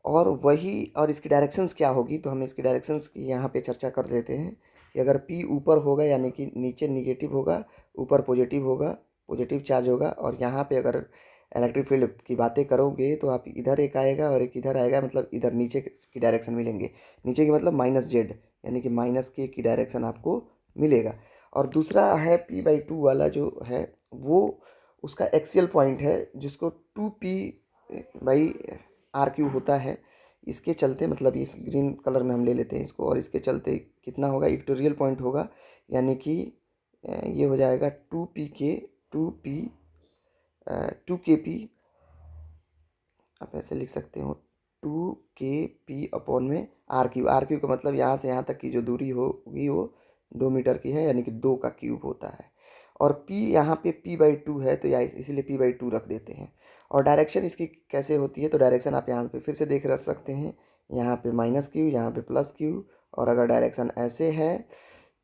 और वही, और इसकी डायरेक्शंस क्या होगी, तो हम इसकी डायरेक्शंस की यहाँ पे चर्चा कर लेते हैं कि अगर P ऊपर होगा यानी कि नीचे निगेटिव होगा, ऊपर पॉजिटिव होगा, पॉजिटिव चार्ज होगा, और यहाँ पे अगर इलेक्ट्रिक फील्ड की बातें करोगे तो आप इधर एक आएगा और एक इधर आएगा, मतलब इधर नीचे की डायरेक्शन मिलेंगे। नीचे की मतलब -z, यानी कि -k की डायरेक्शन आपको मिलेगा। और दूसरा है P/2 वाला जो है वो उसका एक्सियल पॉइंट है, जिसको 2P/r³ होता है। इसके चलते, मतलब इस ग्रीन कलर में हम ले लेते हैं इसको, और इसके चलते कितना होगा, इक्वेटोरियल पॉइंट होगा, यानी कि ये हो जाएगा 2kp, आप ऐसे लिख सकते हो 2kp/r³। r³ का मतलब यहाँ से यहाँ तक की जो दूरी होगी वो 2 मीटर की है, यानी कि 2 का क्यूब होता है। और p यहाँ पे P/2 है तो या इसीलिए P/2 रख देते हैं। और डायरेक्शन इसकी कैसे होती है, तो डायरेक्शन आप यहाँ पे फिर से देख रख सकते हैं, यहाँ पे -q, यहाँ पे +q। और अगर डायरेक्शन ऐसे है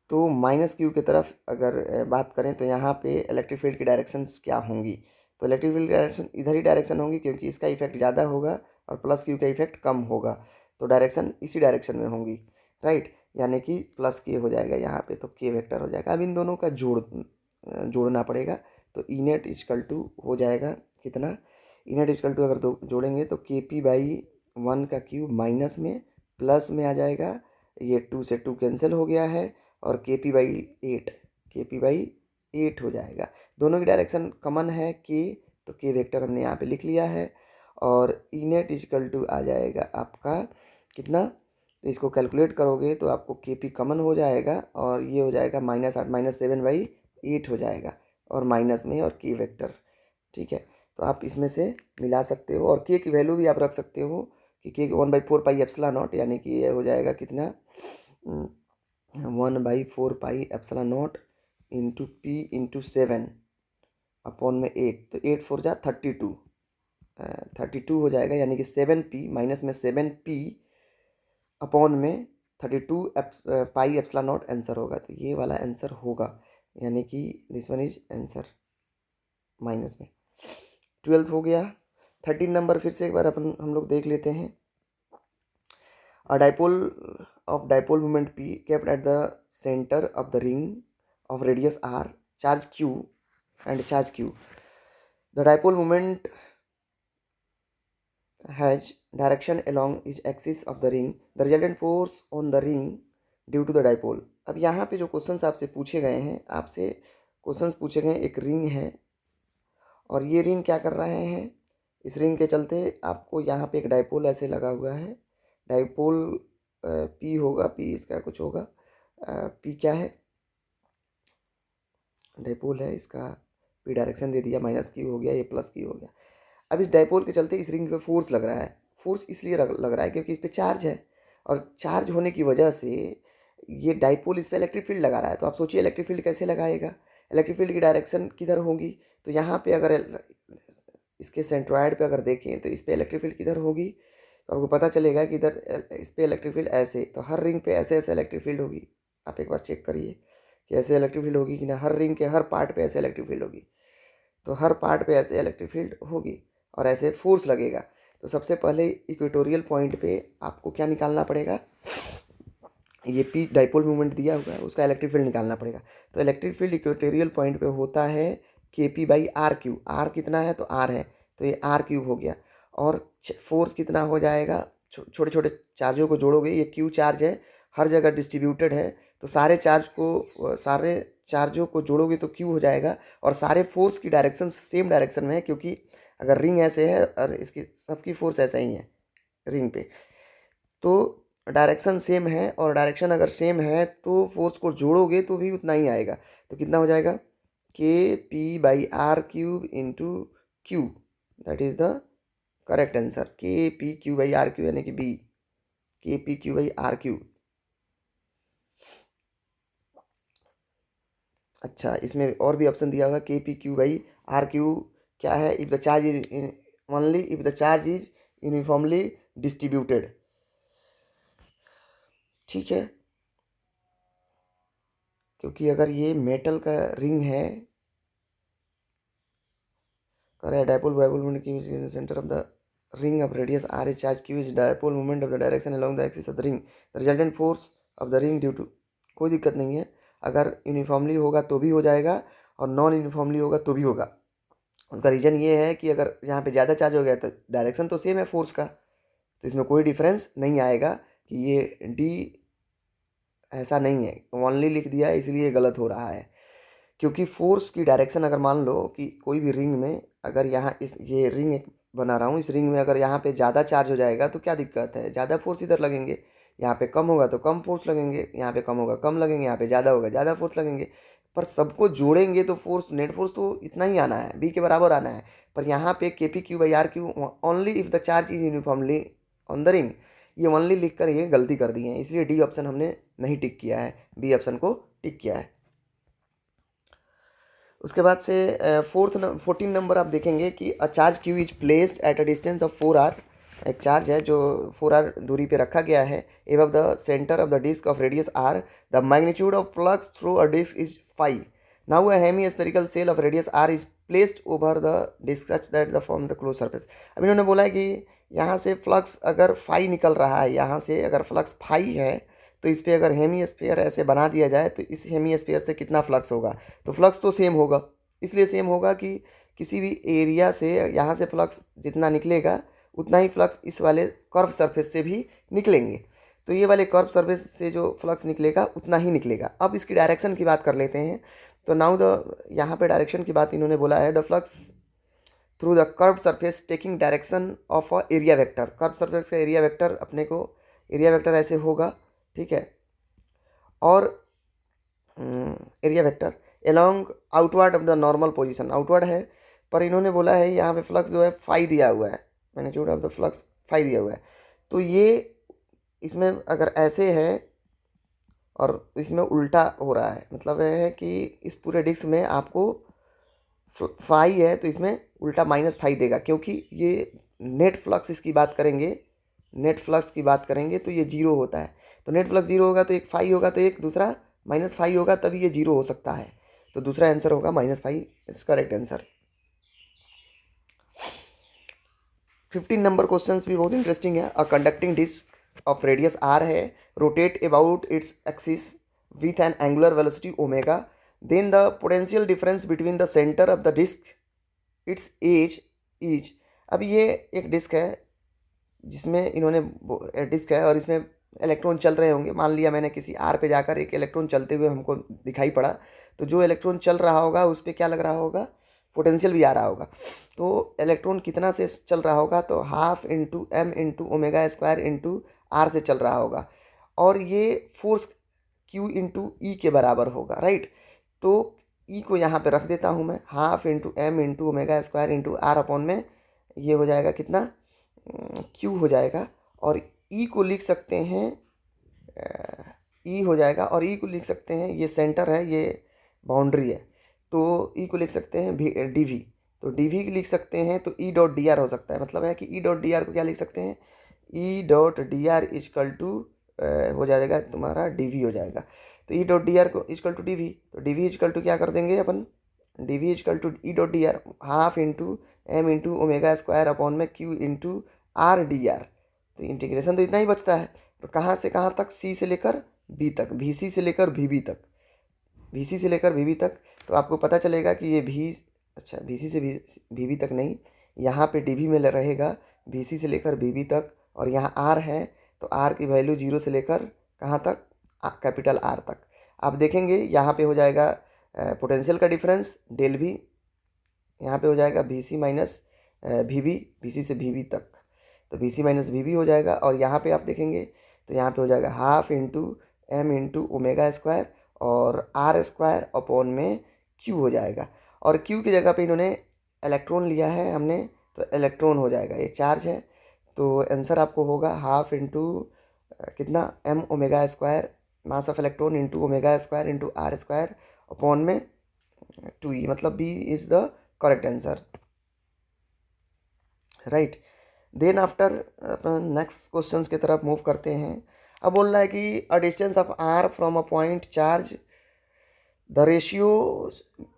तो -q की तरफ अगर बात करें तो यहाँ पे इलेक्ट्रिक फील्ड की डायरेक्शंस क्या होंगी, तो इलेक्ट्रिक फील्ड की डायरेक्शन इधर ही डायरेक्शन होंगी, क्योंकि इसका इफेक्ट ज़्यादा होगा और +q का इफेक्ट कम होगा, तो डायरेक्शन इसी डायरेक्शन में होंगी, राइट। यानी कि +k हो जाएगा यहाँ पे, तो k वेक्टर हो जाएगा। अब इन दोनों का जोड़ना पड़ेगा, तो E नेट इक्वल टू हो जाएगा कितना, E नेट इक्वल टू अगर दो जोड़ेंगे तो KP/1 का क्यूब माइनस में प्लस में आ जाएगा, ये 2 से 2 कैंसिल हो गया है, और KP/8 हो जाएगा। दोनों की डायरेक्शन कॉमन है k, तो k वेक्टर हमने यहाँ पे लिख लिया है। और E नेट इक्वल टू आ जाएगा आपका कितना, तो इसको कैलकुलेट करोगे तो आपको KP कॉमन हो जाएगा, और ये हो जाएगा -8 -7/8 हो जाएगा, और माइनस में और k वेक्टर, ठीक है। तो आप इसमें से मिला सकते हो, और k की वैल्यू भी आप रख सकते हो कि k 1/4πε0, यानी कि ये हो जाएगा कितना 1/4πε0 इंटू P/7/8, तो 8×4 = 32 हो जाएगा, यानी कि 7p माइनस में 7p/32πε0 आंसर होगा। तो ये वाला आंसर होगा, यानी कि this one is answer minus में। 12th हो गया। 13 नंबर फिर से एक बार अपन हम लोग देख लेते हैं। A dipole of dipole moment P kept at the center of the ring of radius r, charge q and charge q. The dipole moment has direction along its axis of the ring. The resultant force on the ring due to the dipole. अब यहाँ पे जो questions आपसे पूछे गए हैं, एक ring है, और ये रिंग क्या कर रहे हैं, इस रिंग के चलते आपको यहाँ पे एक डाइपोल ऐसे लगा हुआ है। डाइपोल पी होगा, पी इसका कुछ होगा, पी क्या है, डाइपोल है, इसका पी डायरेक्शन दे दिया, -q हो गया, ये +q हो गया। अब इस डाइपोल के चलते इस रिंग पे फोर्स लग रहा है। फोर्स इसलिए लग रहा है क्योंकि इस पे चार्ज है, और चार्ज होने की वजह से ये डाइपोल इस पर इलेक्ट्रिक फील्ड लगा रहा है। तो आप सोचिए इलेक्ट्रिक फील्ड कैसे लगाएगा, इलेक्ट्रिक फील्ड की डायरेक्शन किधर होगी, तो यहाँ पे अगर इसके सेंट्रॉयड पे अगर देखें तो इस पर इलेक्ट्रिक फील्ड किधर होगी, तो आपको पता चलेगा कि इधर इस पर इलेक्ट्रिक फील्ड ऐसे, तो हर रिंग पे ऐसे ऐसे इलेक्ट्रिक फील्ड होगी। आप एक बार चेक करिए कि ऐसे इलेक्ट्रिक फील्ड होगी कि ना, हर रिंग के हर पार्ट पे ऐसे इलेक्ट्रिक फील्ड होगी, तो हर पार्ट पे ऐसे इलेक्ट्रिक फील्ड होगी और ऐसे फोर्स लगेगा। तो सबसे पहले इक्वेटोरियल पॉइंट पे आपको क्या निकालना पड़ेगा, ये पी डाइपोल मोमेंट दिया हुआ है, उसका इलेक्ट्रिक फील्ड निकालना पड़ेगा। तो इलेक्ट्रिक फील्ड इक्वेटोरियल पॉइंट पे होता है KP/r³। r कितना है, तो r है, तो ये r³ हो गया। और फोर्स कितना हो जाएगा, छोटे छोटे चार्जों को जोड़ोगे, ये q चार्ज है, हर जगह डिस्ट्रीब्यूटेड है, तो सारे चार्जों को जोड़ोगे तो q हो जाएगा। और सारे फोर्स की डायरेक्शन सेम डायरेक्शन में है, क्योंकि अगर रिंग ऐसे है और इसकी सबकी फोर्स ऐसा ही है रिंग पे, तो डायरेक्शन सेम है, और डायरेक्शन अगर सेम है तो फोर्स को जोड़ोगे तो भी उतना ही आएगा। तो कितना हो जाएगा, KP/r³ इंटू q, that is the correct answer, KP/q/r³ यानी कि B. K p q by r q. अच्छा, इसमें और भी ऑप्शन दिया होगा, k p q by r q क्या है, if the charge is only if the charge is uniformly distributed. ठीक है, क्योंकि अगर ये मेटल का रिंग है, डायपोल बाइपोल मोमेंट की in the centre of the ring of radius r is charge q is dipole moment of the direction along the axis of the ring, the resultant force of the ring due to. कोई दिक्कत नहीं है, अगर uniformly होगा तो भी हो जाएगा और नॉन यूनिफॉर्मली होगा तो भी होगा। उसका रीज़न ये है कि अगर यहाँ पे ज़्यादा चार्ज हो गया तो डायरेक्शन तो सेम है फोर्स का, तो इसमें कोई डिफरेंस नहीं आएगा कि ये डी ऐसा नहीं है, ओनली लिख दिया है इसलिए गलत हो रहा है। क्योंकि फोर्स की डायरेक्शन अगर मान लो कि कोई भी रिंग में अगर यहाँ इस ये रिंग एक बना रहा हूँ, इस रिंग में अगर यहाँ पे ज़्यादा चार्ज हो जाएगा तो क्या दिक्कत है, ज़्यादा फोर्स इधर लगेंगे, यहाँ पे कम होगा तो कम फोर्स लगेंगे, यहाँ पे कम होगा कम लगेंगे, यहाँ पे ज़्यादा होगा ज़्यादा फोर्स लगेंगे। पर सबको जोड़ेंगे तो फोर्स नेट फोर्स तो इतना ही आना है, बी के बराबर आना है। पर यहाँ पे k p q by r q only if the charge is uniformly on the ring, ये ओनली लिख कर ये गलती कर दी है, इसलिए डी ऑप्शन हमने नहीं टिक किया है, बी ऑप्शन को टिक किया है। उसके बाद से 14 नंबर आप देखेंगे कि a charge q is placed at a distance of 4r। एक चार्ज है जो 4r दूरी पे रखा गया है above the centre of the disc of radius r, the magnitude of flux through a disc is 5। Now a hemi spherical shell of radius r is placed over the disc such that the form the close surface. अब इन्होंने बोला है कि यहाँ से flux अगर 5 निकल रहा है, यहाँ से अगर फ्लक्स 5 है तो इस पर अगर हेमी स्फीयर ऐसे बना दिया जाए तो इस हेमी स्फीयर से कितना फ्लक्स होगा, तो फ्लक्स तो सेम होगा। इसलिए सेम होगा कि किसी भी एरिया से यहाँ से फ्लक्स जितना निकलेगा उतना ही फ्लक्स इस वाले कर्व सरफेस से भी निकलेंगे। तो ये वाले कर्व सरफेस से जो फ्लक्स निकलेगा उतना ही निकलेगा। अब इसकी डायरेक्शन की बात कर लेते हैं। तो नाउ द यहाँ पे डायरेक्शन की बात इन्होंने बोला है, the flux through the curve surface taking direction of a area vector. Curve surface का एरिया वेक्टर अपने को एरिया वेक्टर ऐसे होगा, ठीक है, और area vector along outward of the normal position, outward है। पर इन्होंने बोला है यहाँ पे फ्लक्स जो है 5 दिया हुआ है, मैग्नीट्यूड ऑफ द फ्लक्स 5 दिया हुआ है। तो ये इसमें अगर ऐसे है और इसमें उल्टा हो रहा है, मतलब यह है कि इस पूरे डिस्क में आपको 5 है तो इसमें उल्टा -5 देगा, क्योंकि ये नेट फ्लक्स इसकी बात करेंगे, नेट फ्लक्स की बात करेंगे तो ये 0 होता है। तो नेट फ्लक्स 0 होगा तो एक 5 होगा तो एक दूसरा -5 होगा, तभी ये 0 हो सकता है। तो दूसरा आंसर होगा -5 is correct answer. 15 number question भी बहुत इंटरेस्टिंग है। A conducting disc of radius R है, rotate about its axis with an angular velocity omega, then the potential difference between the centre of the disc its edge is. अब ये एक disc है जिसमें इन्होंने डिस्क है और इसमें इलेक्ट्रॉन चल रहे होंगे। मान लिया मैंने किसी आर पे जाकर एक इलेक्ट्रॉन चलते हुए हमको दिखाई पड़ा, तो जो इलेक्ट्रॉन चल रहा होगा उस पर क्या लग रहा होगा, पोटेंशियल भी आ रहा होगा। तो इलेक्ट्रॉन कितना से चल रहा होगा, तो half into M into omega square into r से चल रहा होगा, और ये फोर्स क्यू इंटू ई के बराबर होगा, राइट। तो ई को यहाँ पे रख देता हूँ मैं, half into M into omega square into r upon में ये हो जाएगा कितना, क्यू हो जाएगा। और ई को लिख सकते हैं, ई हो जाएगा, और ई को लिख सकते हैं, ये सेंटर है, ये बाउंड्री है, तो ई को लिख सकते हैं डी वी। तो डी वी लिख सकते हैं तो ई डॉट डी आर हो सकता है, मतलब है कि ई डॉट डी आर को क्या लिख सकते हैं, E dot D R equal to हो जाएगा तुम्हारा डी वी हो जाएगा। तो ई डॉट डी आर को इजकल टू डी वी, तो डी वी इजकल टू क्या कर देंगे अपन, D we equal to E dot D R half into M into omega square upon में Q into R D R. तो integration तो इतना ही बचता है। तो कहाँ से कहाँ तक, सी से लेकर बी तक, वी सी से लेकर वी बी तक, वी सी से लेकर वी बी तक। तो आपको पता चलेगा कि ये भी, अच्छा वी सी से वी बी तक नहीं, यहाँ पे डी भी में रहेगा वी सी से लेकर वी बी तक, और यहाँ आर है तो आर की वैल्यू 0 से लेकर कहाँ तक, कैपिटल आर तक। आप देखेंगे यहाँ पे हो जाएगा पोटेंशियल का डिफरेंस डेल भी, यहाँ पे हो जाएगा V C minus V B, V C से वी बी तक, तो V C minus V B हो जाएगा। और यहाँ पे आप देखेंगे तो यहाँ पे हो जाएगा half into M into omega square और आर स्क्वायर अपॉन में क्यू हो जाएगा। और क्यू की जगह पे इन्होंने इलेक्ट्रॉन लिया है हमने, तो इलेक्ट्रॉन हो जाएगा, ये चार्ज है, तो आंसर आपको होगा हाफ इंटू कितना m omega square mass of electron into omega square into r square upon में 2e, मतलब B is the correct answer, right. Then after अपन नेक्स्ट क्वेश्चन की तरफ मूव करते हैं। अब बोल रहा है कि a distance of r from a point charge the ratio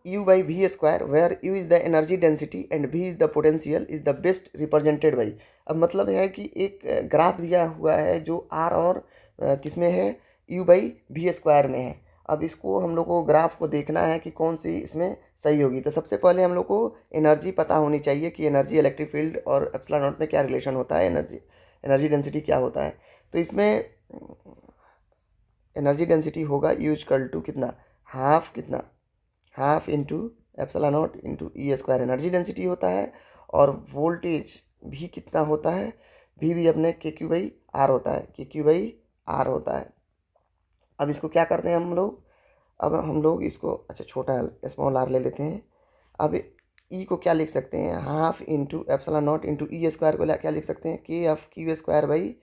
u by v square where u is the energy density and v is the potential is the best represented by. अब मतलब है कि एक ग्राफ दिया हुआ है जो r और किस में है, u by v स्क्वायर में है। अब इसको हम लोग को ग्राफ को देखना है कि कौन सी इसमें सही होगी। तो सबसे पहले हम लोग को एनर्जी पता होनी चाहिए कि एनर्जी इलेक्ट्रिक फील्ड और एप्सिलॉन नॉट में क्या रिलेशन होता है, एनर्जी डेंसिटी क्या होता है। तो इसमें एनर्जी डेंसिटी होगा यू इक्वल टू कितना, half into epsilon naught into E square energy density होता है। और वोल्टेज भी कितना होता है, भी अपने के क्यू बाई आर होता है, के क्यू बाई आर होता है। अब इसको क्या करते हैं हम लोग, अब हम लोग इसको अच्छा छोटा स्मॉल आर ले लेते हैं। अब ई को क्या लिख सकते हैं, half into epsilon naught into E square को क्या लिख सकते हैं, K F Q square by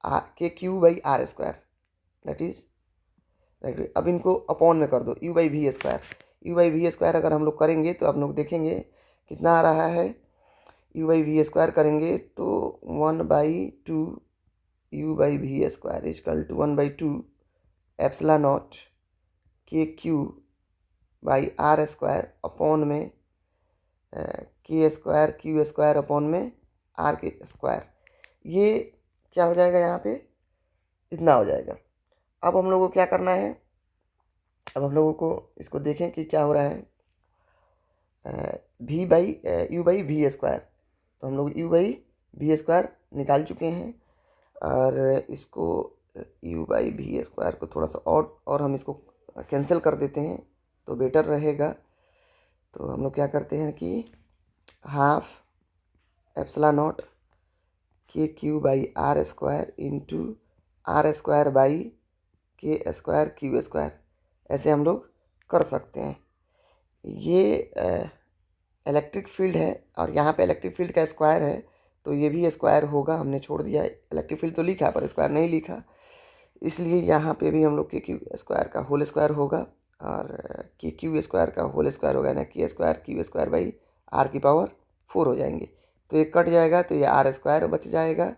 R, K Q by are square, that is right. अब इनको अपॉन में कर दो, U by we square, U by we square अगर हम लोग करेंगे तो आप लोग देखेंगे कितना आ रहा है, यू बाई वी स्क्वायर करेंगे तो 1/2 U by we square equal to 1/2 epsilon naught के Q by are square upon में K square Q square upon में आर के स्क्वायर। ये क्या हो जाएगा, यहाँ पे इतना हो जाएगा। अब हम लोगों को क्या करना है, अब हम लोगों को इसको देखें कि क्या हो रहा है, v by u by we square. तो हम लोग यू बाई वी स्क्वायर निकाल चुके हैं और इसको यू बाई वी स्क्वायर को थोड़ा सा और हम इसको कैंसिल कर देते हैं तो बेटर रहेगा। तो हम लोग क्या करते हैं कि हाफ एप्सिलॉन नॉट के Q by are square into r square by k square Q square, ऐसे हम लोग कर सकते हैं। ये इलेक्ट्रिक फील्ड है और यहाँ पे इलेक्ट्रिक फील्ड का स्क्वायर है तो ये भी स्क्वायर होगा, हमने छोड़ दिया है, इलेक्ट्रिक फील्ड तो लिखा पर स्क्वायर नहीं लिखा, इसलिए यहाँ पे भी हम लोग के क्यू स्क्वायर का होल स्क्वायर होगा और के क्यू स्क्वायर का होल स्क्वायर होगा ना, k square Q square by r की पावर 4 हो जाएंगे। तो ये कट जाएगा तो ये आर स्क्वायर बच जाएगा,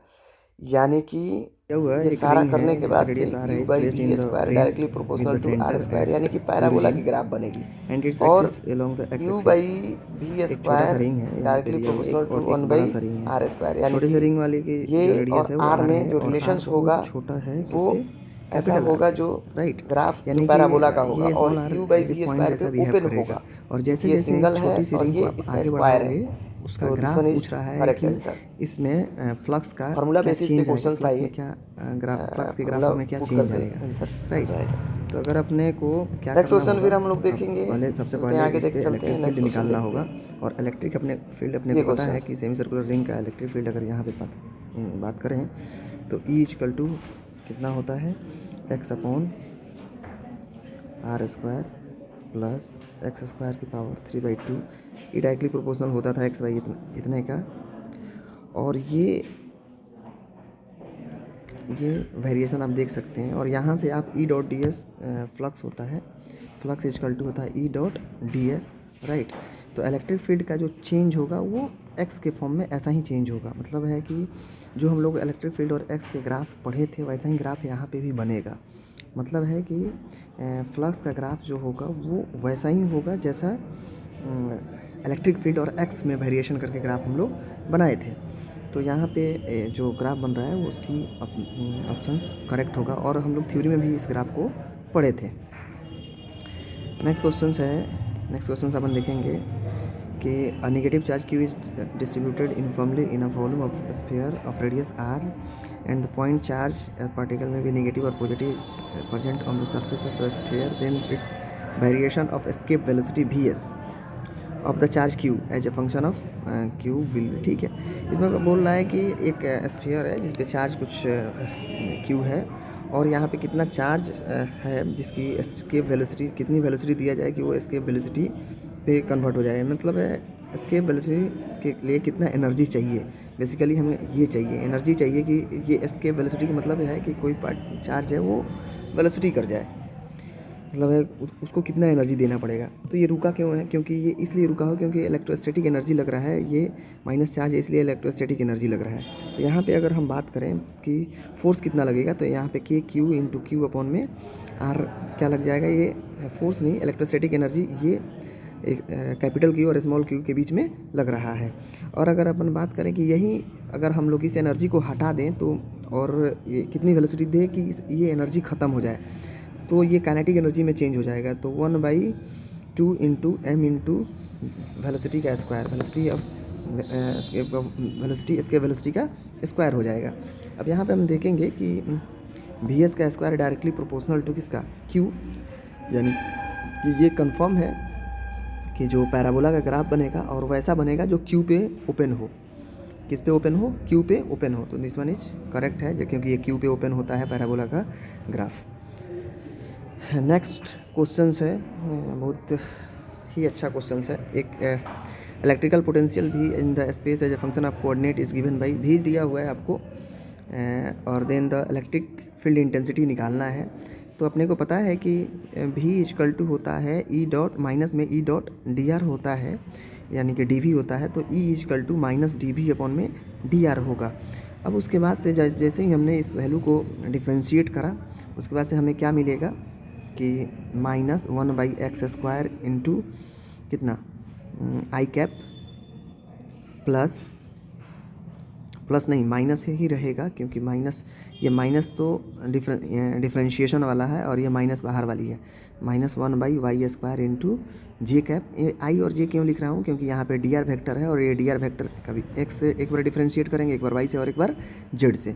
यानी कि क्या हुआ, ये एक सारा रिंग करने है के जिसका बाद रेडियस से आर है, u by placed in v the square frame directly with proportional the to r centre square, यानी कि एट पैराबोला की ओरिजिन ग्राफ बनेगी। एंड इट्स और axis along the x u axis. By v एक छोटा सा square ring है यहाँ पे डायरेक्टली दिया हुआ, प्रोपोर्शनल एक टू और एक 1 बड़ा बाई सा रिंग है। आर स्क्वायर, यानी छोटे कि से रिंग वाले की ये जो रेडियस और है वो आर आर में है जो और आर रिलेशंस होगा बहुत छोटा है वो किससे, ऐसा कैपिटल आर होगा से, जो राइट। ग्राफ जो यानी कि पैराबोला का होगा ये और small r u by as a v point square जैसा पे बिहेव ओपन करेगा होगा, और जैसे क्योंकि ये जैसे इस सिंगल है छोटी सी और रिंग को ये आप इसका आगे स्क्वायर है। बढ़ाओगे उसका तो दिस ग्राफ वन इज पूछ रहा है करेक्ट कि आंसर। इसमें फ्लक्स का फार्मूला क्या बेसिस पे चेंज आएगा, क्वेश्चन फ्लक्स में आइए, क्या ग्राफ, फ्लक्स के फार्मूला ग्राफ में क्या पुट चेंज करके आएगा, आंसर आ राइट। जाएगा। तो अगर अपने को क्या नेक्स्ट करना क्वेश्चन होगा, फिर हम लोग अब देखेंगे, पहले सबसे चलते हैं पहले आगे इस देख पे चलते हैं, इलेक्ट्रिक फील्ड नेक्स्ट क्वेश्चन निकालना देखते होगा। हैं और इलेक्ट्रिक अपने फील्ड अपने ये को पता है क्वेश्चन। कि सेमी सर्कुलर रिंग का इलेक्ट्रिक फील्ड अगर यहाँ पे बात करें तो ई इक्वल टू कितना होता है, x upon r square plus x square की पावर 3/2। ये डायरेक्टली प्रोपोर्शनल होता था एक्स बाई इतने का। और ये वेरिएशन आप देख सकते हैं। और यहाँ से आप ई डॉट डी एस फ्लक्स होता है, फ्लक्स इक्वल टू होता है ई डॉट डी एस, राइट। तो इलेक्ट्रिक फील्ड का जो चेंज होगा वो एक्स के फॉर्म में ऐसा ही चेंज होगा। मतलब है कि जो हम लोग इलेक्ट्रिक फील्ड और एक्स के ग्राफ पढ़े थे वैसा ही ग्राफ यहाँ पे भी बनेगा। मतलब है कि फ्लक्स का ग्राफ जो होगा वो वैसा ही होगा जैसा इलेक्ट्रिक फील्ड और एक्स में वेरिएशन करके ग्राफ हम लोग बनाए थे। तो यहाँ पे जो ग्राफ बन रहा है वो सी ऑप्शंस करेक्ट होगा और हम लोग थ्योरी में भी इस ग्राफ को पढ़े थे। नेक्स्ट क्वेश्चन अपन देखेंगे कि a negative charge Q is distributed uniformly in a volume of sphere of radius r and the point charge particle में भी नेगेटिव और positive present on the surface of the sphere, then its variation of escape velocity vs of the charge Q as a function of Q will be. ठीक है, इसमें बोल रहा है कि एक स्फीयर है जिस पे चार्ज कुछ Q है और यहाँ पे कितना चार्ज है जिसकी एस्केप वेलोसिटी, कितनी वेलोसिटी दिया जाए कि वो एस्केप वेलोसिटी पे कन्वर्ट हो जाए। मतलब है एस्केप वेलोसिटी के लिए कितना एनर्जी चाहिए। बेसिकली हमें ये चाहिए, एनर्जी चाहिए कि ये एस्केप वेलोसिटी का मतलब है कि कोई चार्ज है वो वेलोसिटी कर जाए, मतलब है उसको कितना एनर्जी देना पड़ेगा। तो ये रुका क्यों है, क्योंकि ये इसलिए रुका हो क्योंकि इलेक्ट्रोस्टैटिक एनर्जी लग रहा है, ये माइनस चार्ज है इसलिए इलेक्ट्रोस्टैटिक एनर्जी लग रहा है। तो यहाँ पे अगर हम बात करें कि फोर्स कितना लगेगा, तो यहाँ पे के क्यू इंटू क्यू अपॉन में आर क्या लग जाएगा, ये फोर्स नहीं इलेक्ट्रोस्टैटिक एनर्जी, ये कैपिटल क्यू और स्मॉल क्यू के बीच में लग रहा है। और अगर अपन बात करें कि यही अगर हम लोग इस एनर्जी को हटा दें तो और ये कितनी वेलोसिटी दे कि ये एनर्जी ख़त्म हो जाए, तो ये काइनेटिक एनर्जी में चेंज हो जाएगा। तो 1/2 इंटू एम इंटू वेलोसिटी का स्क्वायर, वेलोसिटी ऑफ वेलोसिटी इसके वेलोसिटी का स्क्वायर हो जाएगा। अब यहाँ पे हम देखेंगे कि वी एस का स्क्वायर डायरेक्टली प्रोपोर्शनल टू किसका, क्यू, यानी कि ये कंफर्म है कि जो पैराबोला का ग्राफ बनेगा और वैसा बनेगा जो क्यू पे ओपन हो। किस पे ओपन हो, क्यू पे ओपन हो। तो दिस वन इज करेक्ट है क्योंकि ये क्यू पे ओपन होता है पैराबोला का ग्राफ। नेक्स्ट क्वेश्चन है, बहुत ही अच्छा क्वेश्चन है। एक इलेक्ट्रिकल पोटेंशियल भी in the space as a function of coordinate is given by, भी दिया हुआ है आपको, और then the electric field intensity निकालना है। तो अपने को पता है कि भी इक्वल टू होता है ई डॉट माइनस में ई डॉट डी आर होता है, यानी कि डी वी होता है, तो e equal to minus d v upon में डी आर होगा। अब उसके बाद से जैसे ही हमने इस वैल्यू को डिफ्रेंशिएट करा, उसके बाद से हमें क्या मिलेगा कि -1/x² इंटू कितना आई कैप प्लस नहीं माइनस ही रहेगा, क्योंकि माइनस, ये माइनस तो डिफ्रेंशिएशन वाला है और ये माइनस बाहर वाली है, -1/y² इंटू जे कैप। ये आई और जे क्यों लिख रहा हूँ, क्योंकि यहाँ पे डी आर वैक्टर है और ये डी आर वैक्टर कभी एक्स से एक बार डिफ्रेंशिएट करेंगे, एक बार वाई से और एक बार जेड से,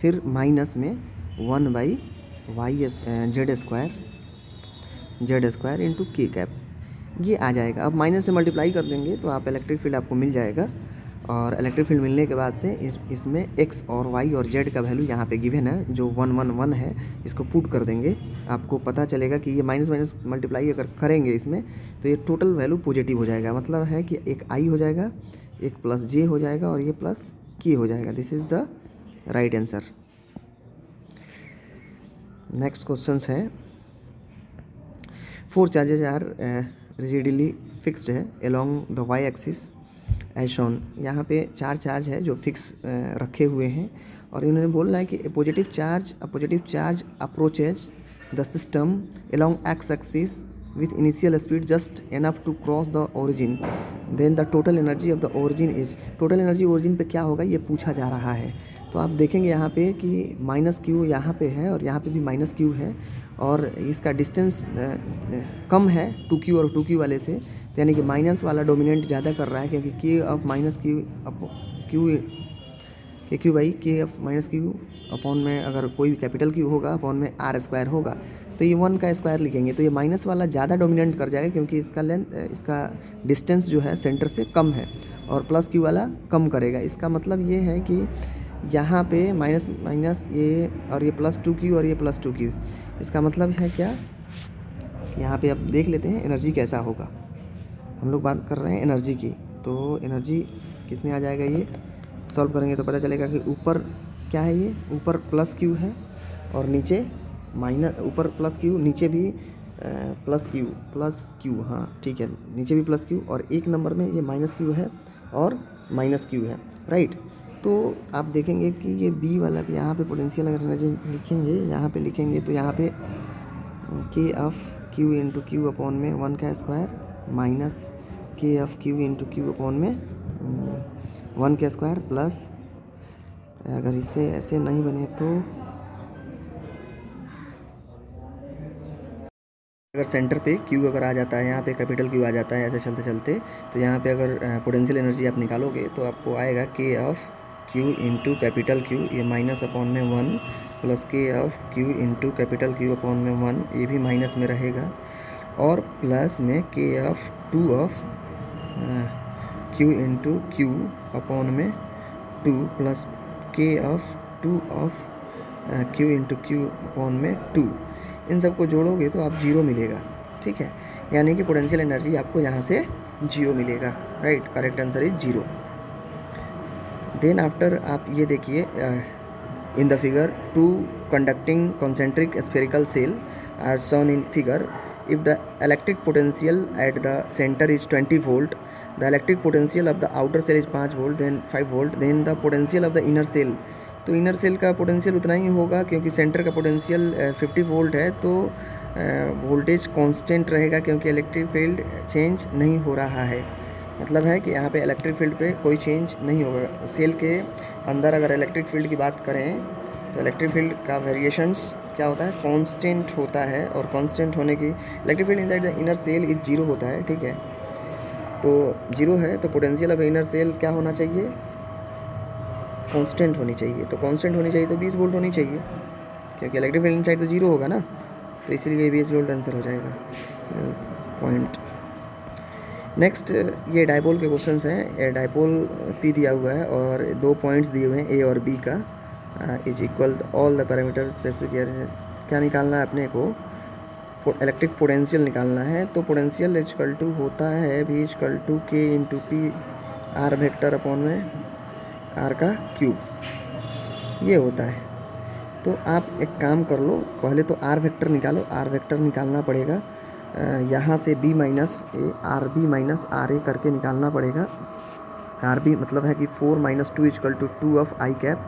फिर माइनस में 1/z² इंटू के कैप, ये आ जाएगा। अब माइनस से मल्टीप्लाई कर देंगे तो आप इलेक्ट्रिक फील्ड आपको मिल जाएगा, और इलेक्ट्रिक फील्ड मिलने के बाद से इसमें एक्स और वाई और जेड का वैल्यू यहाँ पे गिवन है जो 1 1 1 है, इसको पुट कर देंगे, आपको पता चलेगा कि ये माइनस माइनस मल्टीप्लाई अगर करेंगे इसमें तो ये टोटल वैल्यू पॉजिटिव हो जाएगा। मतलब है कि एक आई हो जाएगा, एक प्लस जे हो जाएगा और ये प्लस के हो जाएगा। This is the right answer. Next question है, 4 चार्जेज आर रिजिडली फिक्स्ड है along the y axis as shown. यहाँ पे 4 चार्ज है जो फिक्स रखे हुए हैं, और इन्होंने बोलना है कि positive charge approaches the system along x axis with initial speed just enough to cross the origin, then the total energy of the origin is. Total energy origin पे क्या होगा ये पूछा जा रहा है। तो आप देखेंगे यहाँ पे कि माइनस क्यू यहाँ पे है और यहाँ पे भी माइनस क्यू है, और इसका डिस्टेंस कम है 2q और 2q वाले से, तो यानी कि माइनस वाला डोमिनेंट ज़्यादा कर रहा है, क्योंकि के of minus Q Q by के ऑफ माइनस क्यू अपॉन में अगर कोई भी कैपिटल क्यू होगा अपॉन में r² होगा, तो ये 1 का स्क्वायर लिखेंगे, तो ये माइनस वाला ज़्यादा डोमिनेंट कर जाएगा क्योंकि इसका लेंथ, इसका डिस्टेंस जो है सेंटर से कम है, और प्लस क्यू वाला कम करेगा। इसका मतलब ये है कि यहाँ पे माइनस माइनस ये और ये प्लस 2q और ये प्लस 2q, इसका मतलब है क्या, यहाँ पे अब देख लेते हैं एनर्जी कैसा होगा। हम लोग बात कर रहे हैं एनर्जी की, तो एनर्जी किस में आ जाएगा, ये सॉल्व करेंगे तो पता चलेगा कि ऊपर क्या है, ये ऊपर प्लस क्यू है और नीचे माइनस, ऊपर प्लस क्यू नीचे भी प्लस क्यू, हाँ ठीक है, नीचे भी प्लस क्यू, और एक नंबर में ये माइनस क्यू है और माइनस क्यू है, राइट। तो आप देखेंगे कि ये बी वाला भी यहाँ पे पोटेंशियल अगर एनर्जी लिखेंगे, यहाँ पे लिखेंगे तो यहाँ पे के of Q into Q upon में 1 का स्क्वायर माइनस के of Q into Q upon में 1 का स्क्वायर प्लस, अगर इसे ऐसे नहीं बने तो अगर सेंटर पे क्यू अगर आ जाता है, यहाँ पे कैपिटल क्यू आ जाता है ऐसे चलते चलते, तो यहाँ पे अगर पोटेंशियल एनर्जी आप निकालोगे तो आपको आएगा के of Q into capital Q, ये माइनस अपॉन में 1 प्लस के of Q into capital Q upon में 1, ये भी माइनस में रहेगा, और प्लस में के of 2 of Q into Q upon में 2 प्लस के of 2 of Q into Q upon में 2। इन सबको जोड़ोगे तो आप 0 मिलेगा, ठीक है, यानी कि पोटेंशियल एनर्जी आपको यहाँ से 0 मिलेगा। Right, correct answer is 0। Then after आप ये देखिए in the figure 2 conducting concentric spherical shell are shown in figure. If the electric potential at the center is 20 volt, the electric potential of the outer cell is 5 volt, then 5 volt, then the potential of the inner cell, तो inner cell का potential उतना ही होगा क्योंकि centre का potential 50 volt है, तो voltage constant रहेगा क्योंकि इलेक्ट्रिक फील्ड चेंज नहीं हो रहा है। मतलब है कि यहाँ पे इलेक्ट्रिक फील्ड पे कोई चेंज नहीं होगा। सेल के अंदर अगर इलेक्ट्रिक फील्ड की बात करें तो इलेक्ट्रिक फील्ड का वेरिएशंस क्या होता है, कांस्टेंट होता है। और कांस्टेंट होने की electric field inside the inner shell is 0 होता है, ठीक है। तो 0 है तो पोटेंशियल ऑफ इनर सेल क्या होना चाहिए, कांस्टेंट होनी चाहिए। तो कांस्टेंट होनी चाहिए तो 20 वोल्ट होनी चाहिए क्योंकि इलेक्ट्रिक फील्ड इनसाइड तो 0 होगा ना, तो इसलिए 20 वोल्ट आंसर हो जाएगा पॉइंट। नेक्स्ट ये डायपोल के क्वेश्चंस हैं। डायपोल पी दिया हुआ है और 2 पॉइंट्स दिए हुए हैं ए और बी का, is equal all the parameter specific. क्या निकालना है अपने को, इलेक्ट्रिक पोटेंशियल निकालना है। तो पोटेंशियल इक्वल टू होता है भी इक्वल टू के into P R vector upon में आर का क्यूब, ये होता है। तो आप एक काम कर लो, पहले तो आर वेक्टर निकालो। आर वेक्टर निकालना पड़ेगा यहाँ से B minus A R B minus R A करके निकालना पड़ेगा। आर बी मतलब है कि 4 - 2 equal to 2 of i cap,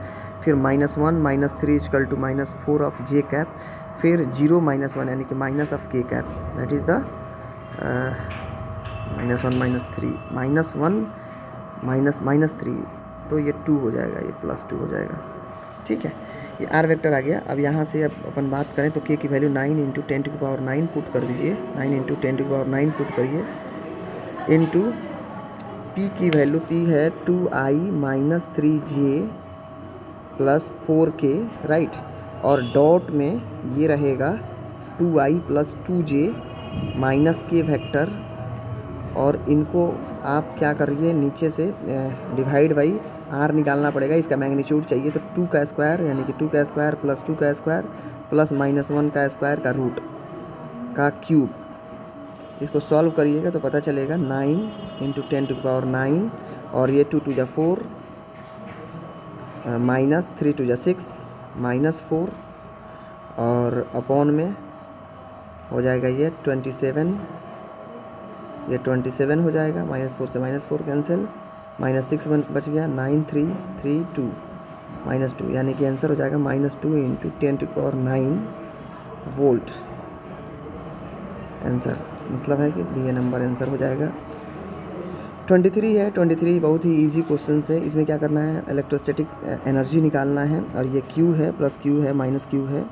फिर -1 - 3 equal to -4 of j cap, फिर 0 - 1 यानी कि minus of k cap, that is the -1 - 3 -1 - 3, तो ये 2 हो जाएगा, ये +2 हो जाएगा, ठीक है। ये आर वेक्टर आ गया। अब यहाँ से अब अपन बात करें तो के की वैल्यू 9 × 10⁹ पुट कर दीजिए, 9 × 10⁹ पुट करिए, इनटू पी की वैल्यू, पी है 2i - 3j + 4k, राइट। और डॉट में ये रहेगा 2i + 2j - k वेक्टर, और इनको आप क्या करिए नीचे से डिवाइड बाई आर निकालना पड़ेगा। इसका मैग्नीट्यूड चाहिए तो 2 का स्क्वायर यानी कि 2 का स्क्वायर + 2 का स्क्वायर + -1 का स्क्वायर का रूट का क्यूब। इसको सॉल्व करिएगा तो पता चलेगा 9 × 10⁹, और ये 2 × 2 = 4 -3 × 2 = 6 -4, और अपॉन में हो जाएगा ये 27, ये 27 हो जाएगा, -4 से -4 कैंसिल, -6 बच गया, 9 3 3 2 -2, यानी कि आंसर हो जाएगा -2 × 10⁹ वोल्ट आंसर। मतलब है कि ये नंबर आंसर हो जाएगा। 23 है। 23 बहुत ही इजी क्वेश्चन है। इसमें क्या करना है, इलेक्ट्रोस्टैटिक एनर्जी निकालना है, और ये Q है, +Q है, -Q है,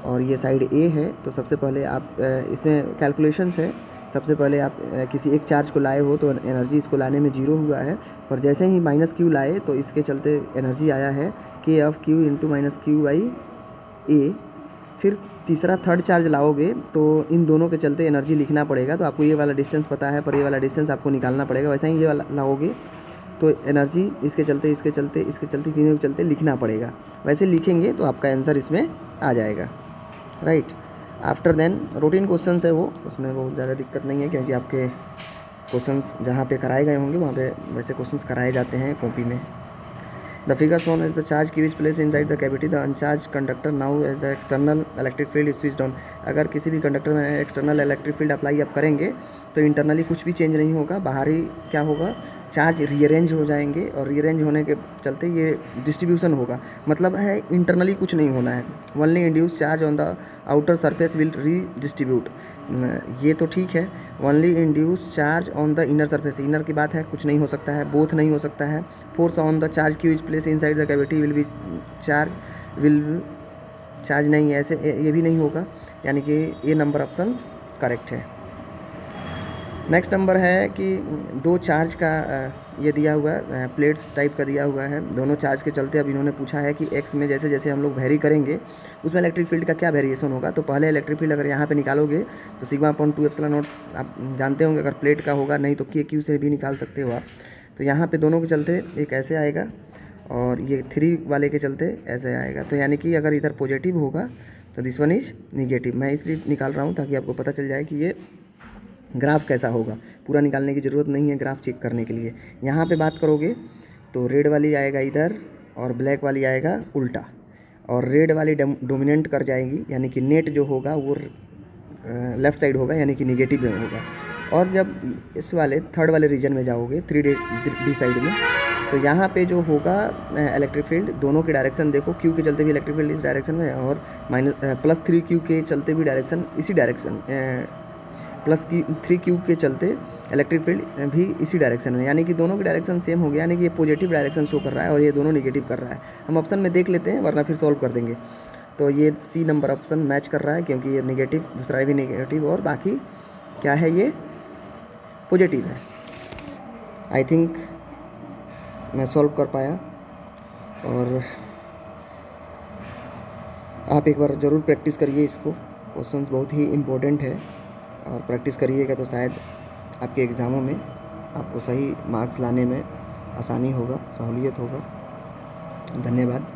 और ये साइड A है। तो सबसे पहले आप इसमें कैलकुलेशंस है। सबसे पहले आप किसी एक चार्ज को लाए हो तो एनर्जी इसको लाने में 0 हुआ है, पर जैसे ही -Q लाए तो इसके चलते एनर्जी आया है K ऑफ Q × -Q/A। फिर तीसरा थर्ड चार्ज लाओगे तो इन दोनों के चलते एनर्जी लिखना पड़ेगा। तो आपको ये वाला डिस्टेंस पता है, पर ये वाला डिस्टेंस आपको निकालना पड़ेगा। वैसे ही ये वाला लाओगे तो एनर्जी इसके चलते इसके चलते इसके चलते तीनों के चलते लिखना पड़ेगा। वैसे लिखेंगे तो आपका आंसर इसमें आ जाएगा, right. After then routine questions है वो, उसमें बहुत ज़्यादा दिक्कत नहीं है क्योंकि आपके क्वेश्चंस जहाँ पे कराए गए होंगे वहाँ पे वैसे क्वेश्चंस कराए जाते हैं कॉपी में। The figure shown is the charge Q is placed inside the cavity. The uncharged conductor now as the external electric field is switched on. अगर किसी भी कंडक्टर में एक्सटर्नल इलेक्ट्रिक फील्ड अप्लाई आप करेंगे तो इंटरनली कुछ भी चेंज नहीं होगा, बाहरी क्या होगा, चार्ज रीअरेंज हो जाएंगे, और रीअरेंज होने के चलते ये डिस्ट्रीब्यूशन होगा। मतलब है इंटरनली कुछ नहीं होना है, only induce charge on the outer surface will redistribute, ये तो ठीक है। Only induce charge on the inner surface, inner की बात है, कुछ नहीं हो सकता है, बोथ नहीं हो सकता है। Force on the charge Q is place inside the cavity will charge नहीं है, ऐसे ये भी नहीं होगा, यानी कि ये नंबर ऑप्शंस करेक्ट है। नेक्स्ट नंबर है कि 2 चार्ज का ये दिया हुआ है, प्लेट्स टाइप का दिया हुआ है, दोनों चार्ज के चलते अब इन्होंने पूछा है कि एक्स में जैसे जैसे हम लोग वेरी करेंगे उसमें इलेक्ट्रिक फील्ड का क्या वेरिएशन होगा। तो पहले इलेक्ट्रिक फील्ड अगर यहाँ पे निकालोगे तो σ/2ε0 आप जानते होंगे, अगर प्लेट का होगा, नहीं तो KQ से भी निकाल सकते हो आप। तो यहाँ पे दोनों के चलते एक ऐसे आएगा और ये 3 वाले के चलते ऐसे आएगा। तो यानी कि अगर इधर पॉजिटिव होगा तो दिस वन इज निगेटिव। मैं इसलिए निकाल रहा हूँ ताकि आपको पता चल जाए कि ये ग्राफ कैसा होगा, पूरा निकालने की ज़रूरत नहीं है ग्राफ चेक करने के लिए। यहाँ पे बात करोगे तो रेड वाली आएगा इधर और ब्लैक वाली आएगा उल्टा, और रेड वाली डोमिनेंट कर जाएगी, यानी कि नेट जो होगा वो लेफ़्ट साइड होगा, यानी कि निगेटिव में होगा। और जब इस वाले थर्ड वाले रीजन में जाओगे 3D साइड में, तो यहाँ पे जो होगा इलेक्ट्रिक फील्ड, दोनों के डायरेक्शन देखो, क्यू के चलते भी इलेक्ट्रिक फील्ड इस डायरेक्शन में, और +3Q के चलते भी डायरेक्शन इसी डायरेक्शन, +3Q के चलते इलेक्ट्रिक फील्ड भी इसी डायरेक्शन में, यानी कि दोनों की डायरेक्शन सेम हो गया, यानी कि ये पॉजिटिव डायरेक्शन शो कर रहा है और ये दोनों निगेटिव कर रहा है। हम ऑप्शन में देख लेते हैं, वरना फिर सॉल्व कर देंगे। तो ये C नंबर ऑप्शन मैच कर रहा है, क्योंकि ये निगेटिव, दूसरा भी निगेटिव, और बाकी क्या है, ये पॉजिटिव है। आई थिंक मैं सॉल्व कर पाया, और आप एक बार ज़रूर प्रैक्टिस करिए इसको, क्वेश्चंस बहुत ही इम्पोर्टेंट है, और प्रैक्टिस करिएगा तो शायद आपके एग्ज़ामों में आपको सही मार्क्स लाने में आसानी होगा, सहूलियत होगा। धन्यवाद।